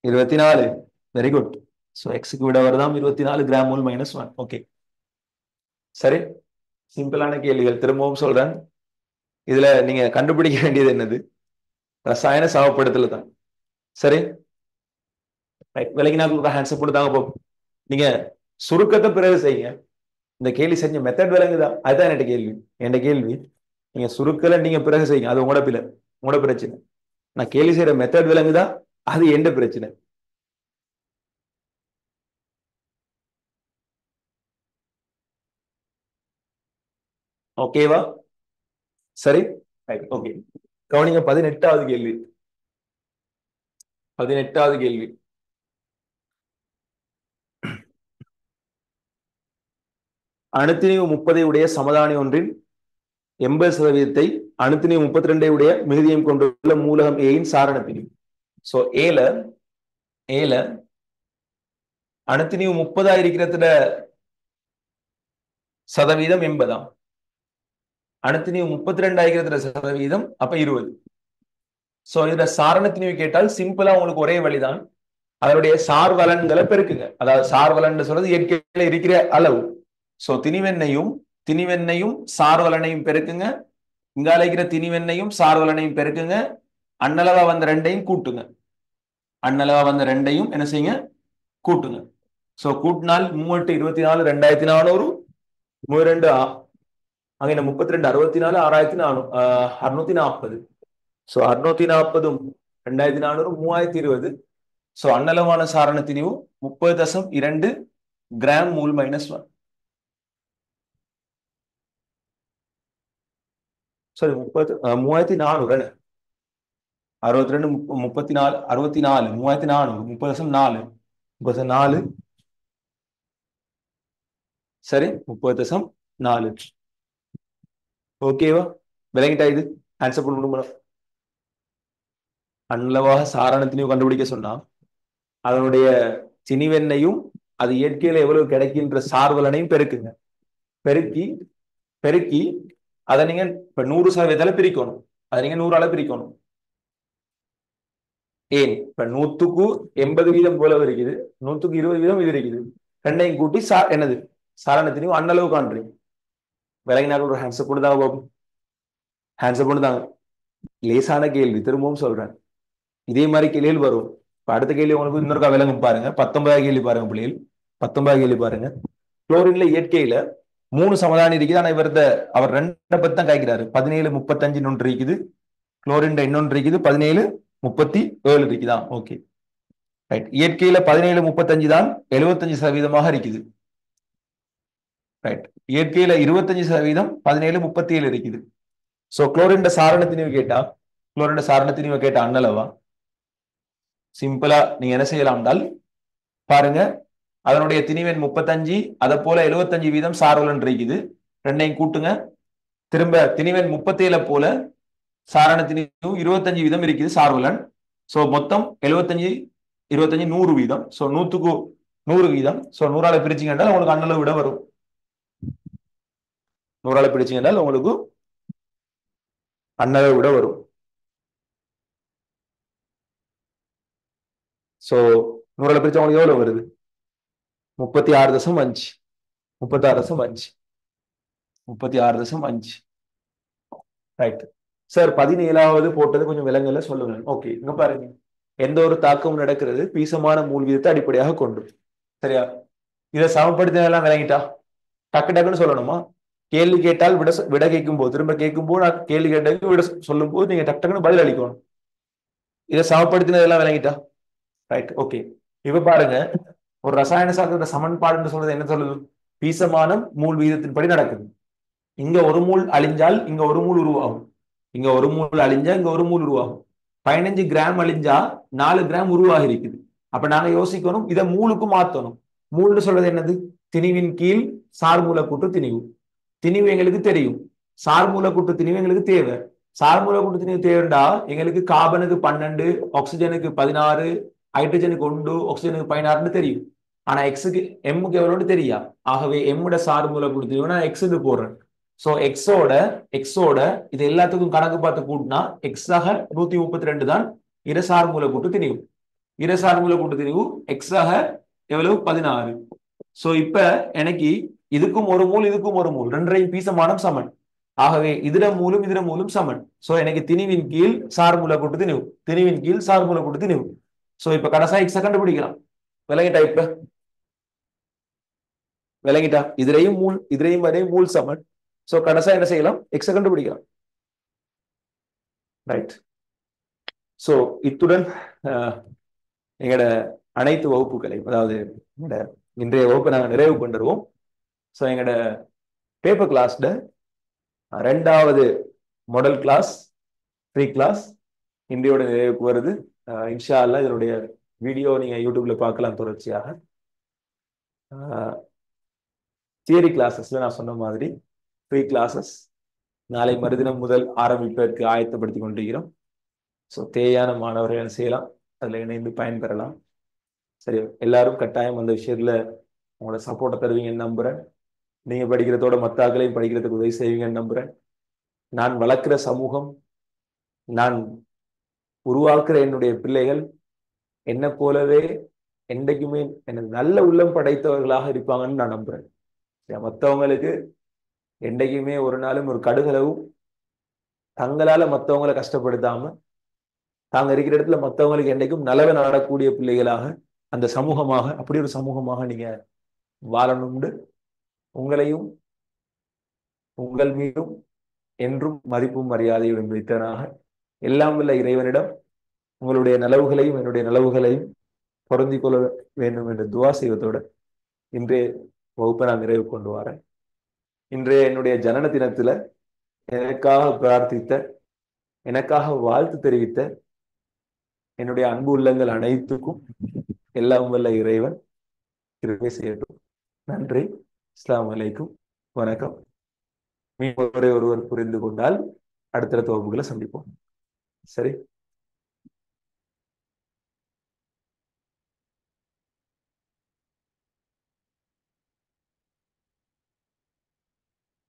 24. Very good. சோ எக்ஸுக்கு விட வருதாம் 24 கிராம் மோல் -1. ஓகே, சரி. சிம்பிளான கேள்விகள் திரும்பவும் சொல்றேன். இதுல நீங்க கண்டுபிடிக்க வேண்டியது என்னது? ரசாயன சமப்படுத்தல தான். சரி, விலகினாக்கு ஹேண்ட்ஸ் கொடுத்தாங்க போ. நீங்க சுருக்கத்தை பிறகு செய்யுங்க. இந்த கேள்வி செஞ்ச மெத்தட் விளங்குதா? அதுதான் என் கேள்வி. நீங்க சுருக்கல நீங்க பிறகு செய்யுங்க, அது உங்களோட பிரச்சனை. நான் கேள்வி செய்யற மெத்தட் விளங்குதா? அது எந்த பிரச்சனை. ஓகேவா? சரி, ஓகே. கவனிங்க 18வது கேள்வி. 18வது கேள்வி. அணுத்திணிவு 30 உடைய சமதானி ஒன்றின் 80% அணுத்திணிவு 32 உடைய மிகுதியம் கொண்டுள்ள மூலகம் ஏயின் சாரணத்திணிவு. சோ ஏல அணுத்திணிவு 30 இருக்கிறதுல சதவீதம் 80. அணுத்திணிவு 32 ஆகிறதுல சதவீதம் அப்ப 20. சோ இதுல சாரணத்திணிவு கேட்டால் சிம்பிளா உங்களுக்கு ஒரே வழிதான். அதனுடைய சார்வலன்களை பெருக்குங்க. அதாவது சார்வலன் சொல்றது இயற்கையில இருக்கிற அளவு. சோ திணிவெண்ணையும் சார்வலனையும் பெருக்குங்க. இங்கால இருக்கிற திணிவெண்ணையும் சார்வலனையும் பெருக்குங்க. அண்ணளவா வந்த ரெண்டையும் கூட்டுங்க. என்ன செய்யுங்க? கூட்டுங்க. சோ கூட்டினால் 3 24 2400 32 அங்க 32 64 6440. சோ 640 2400 3020. ஸோ அன்னளவான சாரண திணிவு 30.2 கிராம் மூல் -1. சாரி 3400 62 34 64 3400 30.4 30.4 சரி 30.4. ஓகேவா? விளங்கிட்டா? இது ஆன்சர் பண்ண முடியுமா? அன்னளவாக சாரண திணிவு கண்டுபிடிக்க சொன்னா அதனுடைய திணிவெண்ணையும் அது இயற்கையில எவ்வளவு கிடைக்கின்ற சார்பலனையும் பெருக்குங்க. பெருக்கி பெருக்கி அதை நீங்க இப்ப 100% பிரிக்கணும். அதை நீங்க 100ஆல பிரிக்கணும். ஏன் இப்ப 100க்கு 80% போல இருக்குது, 100க்கு 20% இது இருக்குது. ரெண்டையும் கூட்டி என்னது சாரண திணிவு அன்னளவு காண்றீங்க. விலகினாலும் ஒரு ஹேண்ட்ஸப் கொடுத்தாங்க பாப்போம். ஹேண்ட்ஸப் கொடுத்தாங்க. லேசான கேள்வி, திரும்பவும் சொல்றேன். இதே மாதிரி கேள்விகள் வரும். இப்ப அடுத்த கேள்வி உங்களுக்கு இன்னொருக்கா விலங்கு பாருங்க. 19 கேள்வி பாருங்க பிள்ளைகள். 19 கேள்வி பாருங்க. குளோரின்ல இயற்கையில 3 சமதானி இருக்குது. ஆனா அவர் 2 பத்தி தான் காய்க்கிறாரு. 1735 ஒன்று இருக்குது. குளோரின் இன்னொன்று இருக்குது 1737 இருக்குதா? Okay right. இயற்கையில 1735 தான் 75% இருக்குது. ரைட். இயற்கையில 25% 1737 இருக்குது. சோ குளோரின் சாரண திணிவு கேட்டா, குளோரின் சாரண திணிவு கேட்டா அன்னளவா? சிம்பிளா நீங்க என்ன செய்யலாம் என்றால் பாருங்க, அதனுடைய திணிவெண் 35, அதை போல 75% சார்வலன் இருக்குது. ரெண்டையும் கூட்டுங்க. திரும்ப திணிவெண் 37 போல சாரண திணிவு 25% இருக்குது சார்வலன். சோ மொத்தம் 75 25 100 வீதம். சோ 100க்கு 100 வீதம். சோ 100ஆல பிரிச்சிங்க என்றால் உங்களுக்கு அன்னளவு விட வரும். 100ஆல பிரிச்சிங்க என்றால் உங்களுக்கு அன்னளவு விட வரும். சோ 100ஆல பிரிச்சா உங்களுக்கு எவ்வளவு வருது? 36.5 36.5 36.5. Right sir. 17வது போட்டது கொஞ்சம் விலங்குல சொல்லுங்க. ஓகே இங்க பாருங்க, எந்த ஒரு தாக்கமும் நடக்கிறது பீசமான மூல் வீதத்தை அடிப்படையாக கொண்டு. சரியா? இதை சமப்படுத்தினதெல்லாம் விளங்கிட்டா? டக்கு டக்குன்னு சொல்லணுமா? கேள்வி கேட்டால் விட விட கேட்கும் போது, திரும்ப கேட்கும் போது நான் கேள்வி கேட்டதுக்கு விட சொல்லும் போது நீங்க டக்கு டக்குன்னு பதில் அளிக்கணும். இதை சமப்படுத்தினதெல்லாம் விளங்கிட்டா? Right okay. இப்ப பாருங்க, ஒரு ரசாயன சாஸ்திர சமன்பாடுன்னு சொல்றது என்ன சொல்லுது? பீசமானம் மூல் வீதத்தின்படி நடக்குது. இங்க ஒரு மூல் அழிஞ்சால் இங்க ஒரு மூல் உருவாகும். இங்க ஒரு மூல் அழிஞ்சா இங்க ஒரு மூல் உருவாகும். 15 கிராம் அழிஞ்சா 4 கிராம் உருவாகி இருக்குது. அப்ப நாங்க யோசிக்கணும், இதை மூலுக்கு மாத்தணும். மூல்னு சொல்றது என்னது? திணிவின் கீழ் சார்மூல கூட்டு திணிவு. திணிவு எங்களுக்கு தெரியும். சார்மூல கூட்டு திணிவு எங்களுக்கு தேவை. சார்மூல கூட்டு திணிவு தேவைண்டா எங்களுக்கு கார்பனுக்கு 12, ஆக்சிஜனுக்கு 16, ஹைட்ரஜனுக்கு 1, ஆக்சிஜனுக்கு 16 தெரியும். ஆனா எக்ஸுக்கு எம்முக்கு எவ்வளோன்னு தெரியா. ஆகவே எம்மோட சார்மூல கூட்டு திணிவு நான் எக்ஸுக்கு போடுறேன். சோ எக்ஸோட இது எல்லாத்துக்கும் கணக்கு பார்த்து கூட்டினா எக்ஸாக 132 தான் இரசார் மூல கூட்டு திணிவு. இரசார் மூல கூட்டு திணிவு எக்ஸாக எவ்வளவு? 16. சோ இப்ப எனக்கு இதுக்கும் ஒரு மூல் இதுக்கும் ஒரு மூல், ரெண்டரையும் பீசமானம் சமன். ஆகவே இதர மூலும் சமன். சோ எனக்கு திணிவின் கீழ் சார்மூல கூட்டு திணிவு, திணிவின் கீழ் சார்மூல கூட்டு திணிவு. சோ இப்ப கடைசா எக்ஸ கண்டுபிடிக்கலாம். விளங்கிட்டா? இப்ப விளங்கிட்டா? இதுரையும் வரை மூல் சமன். சோ கடைசா என்ன செய்யலாம்? எக்ஸ கண்டுபிடிக்கலாம். ரைட். சோ இத்துடன் எங்களோட அனைத்து வகுப்புகளை, அதாவது எங்களோட இன்றைய வகுப்பை நாங்கள் நிறைவு கொண்டுருவோம். ஸோ எங்களோட பேப்பர் கிளாஸ்ல 2வது மாடல் கிளாஸ் ஃப்ரீ கிளாஸ் இன்றையோட நிறைவுக்கு வருது. இன்ஷா அல்லாஹ் இதனுடைய வீடியோ நீங்க யூடியூப்ல பார்க்கலாம் தொடர்ச்சியாக. தியரி கிளாஸஸ்ல நான் சொன்ன மாதிரி ஃப்ரீ கிளாஸஸ் நாளை மறுதினம் முதல் ஆரம்பிப்பதற்கு ஆயத்தப்படுத்தி கொண்டிருக்கிறோம். ஸோ தேவையான மாணவர்கள் என்ன செய்யலாம், அதில் இணைந்து பயன்பெறலாம். சரி, எல்லாரும் கட்டாயம் அந்த விஷயத்துல உங்களோட சப்போர்ட்டை தருவீங்கன்னு நம்புறேன். நீங்க படிக்கிறதோட மத்தாக்களையும் படிக்கிறதுக்கு உதவி செய்வீங்கன்னு நம்புறேன். நான் வளர்க்கிற சமூகம், நான் உருவாக்குற என்னுடைய பிள்ளைகள் என்ன போலவே என்றைக்குமே எனக்கு நல்ல உள்ளம் படைத்தவர்களாக இருப்பாங்கன்னு நான் நம்புறேன். மற்றவங்களுக்கு என்றைக்குமே ஒரு நாளும் ஒரு கடுகளவும் தங்களால மற்றவங்களை கஷ்டப்படுத்தாம தாங்க இருக்கிற இடத்துல மற்றவங்களுக்கு என்றைக்கும் நலவை நாடக்கூடிய பிள்ளைகளாக, அந்த சமூகமாக, அப்படி ஒரு சமூகமாக நீங்க வாழணும்னு உங்களையும் உங்கள் மீதும் என்றும் மதிப்பும் மரியாதையுடன் வைத்தனாக எல்லாம் வல்ல இறைவனிடம் உங்களுடைய நலவுகளையும் என்னுடைய நலவுகளையும் பொருந்திக் கொள்ள வேண்டும் என்று துவா செய்வதோடு இன்றைய வகுப்பை நான் நிறைவு கொண்டு வரேன். இன்றைய என்னுடைய ஜனன தினத்துல எனக்காக பிரார்த்தித்த, எனக்காக வாழ்த்து தெரிவித்த என்னுடைய அன்பு உள்ளங்கள் அனைத்துக்கும் எல்லாம் வல்ல இறைவன் கிருபை செய்யட்டும். நன்றி. அஸ்ஸலாமு அலைக்கும். வணக்கம். ஒருவர் புரிந்து கொண்டால் அடுத்தடுத்த வகுப்புகளை சந்திப்போம். சரி.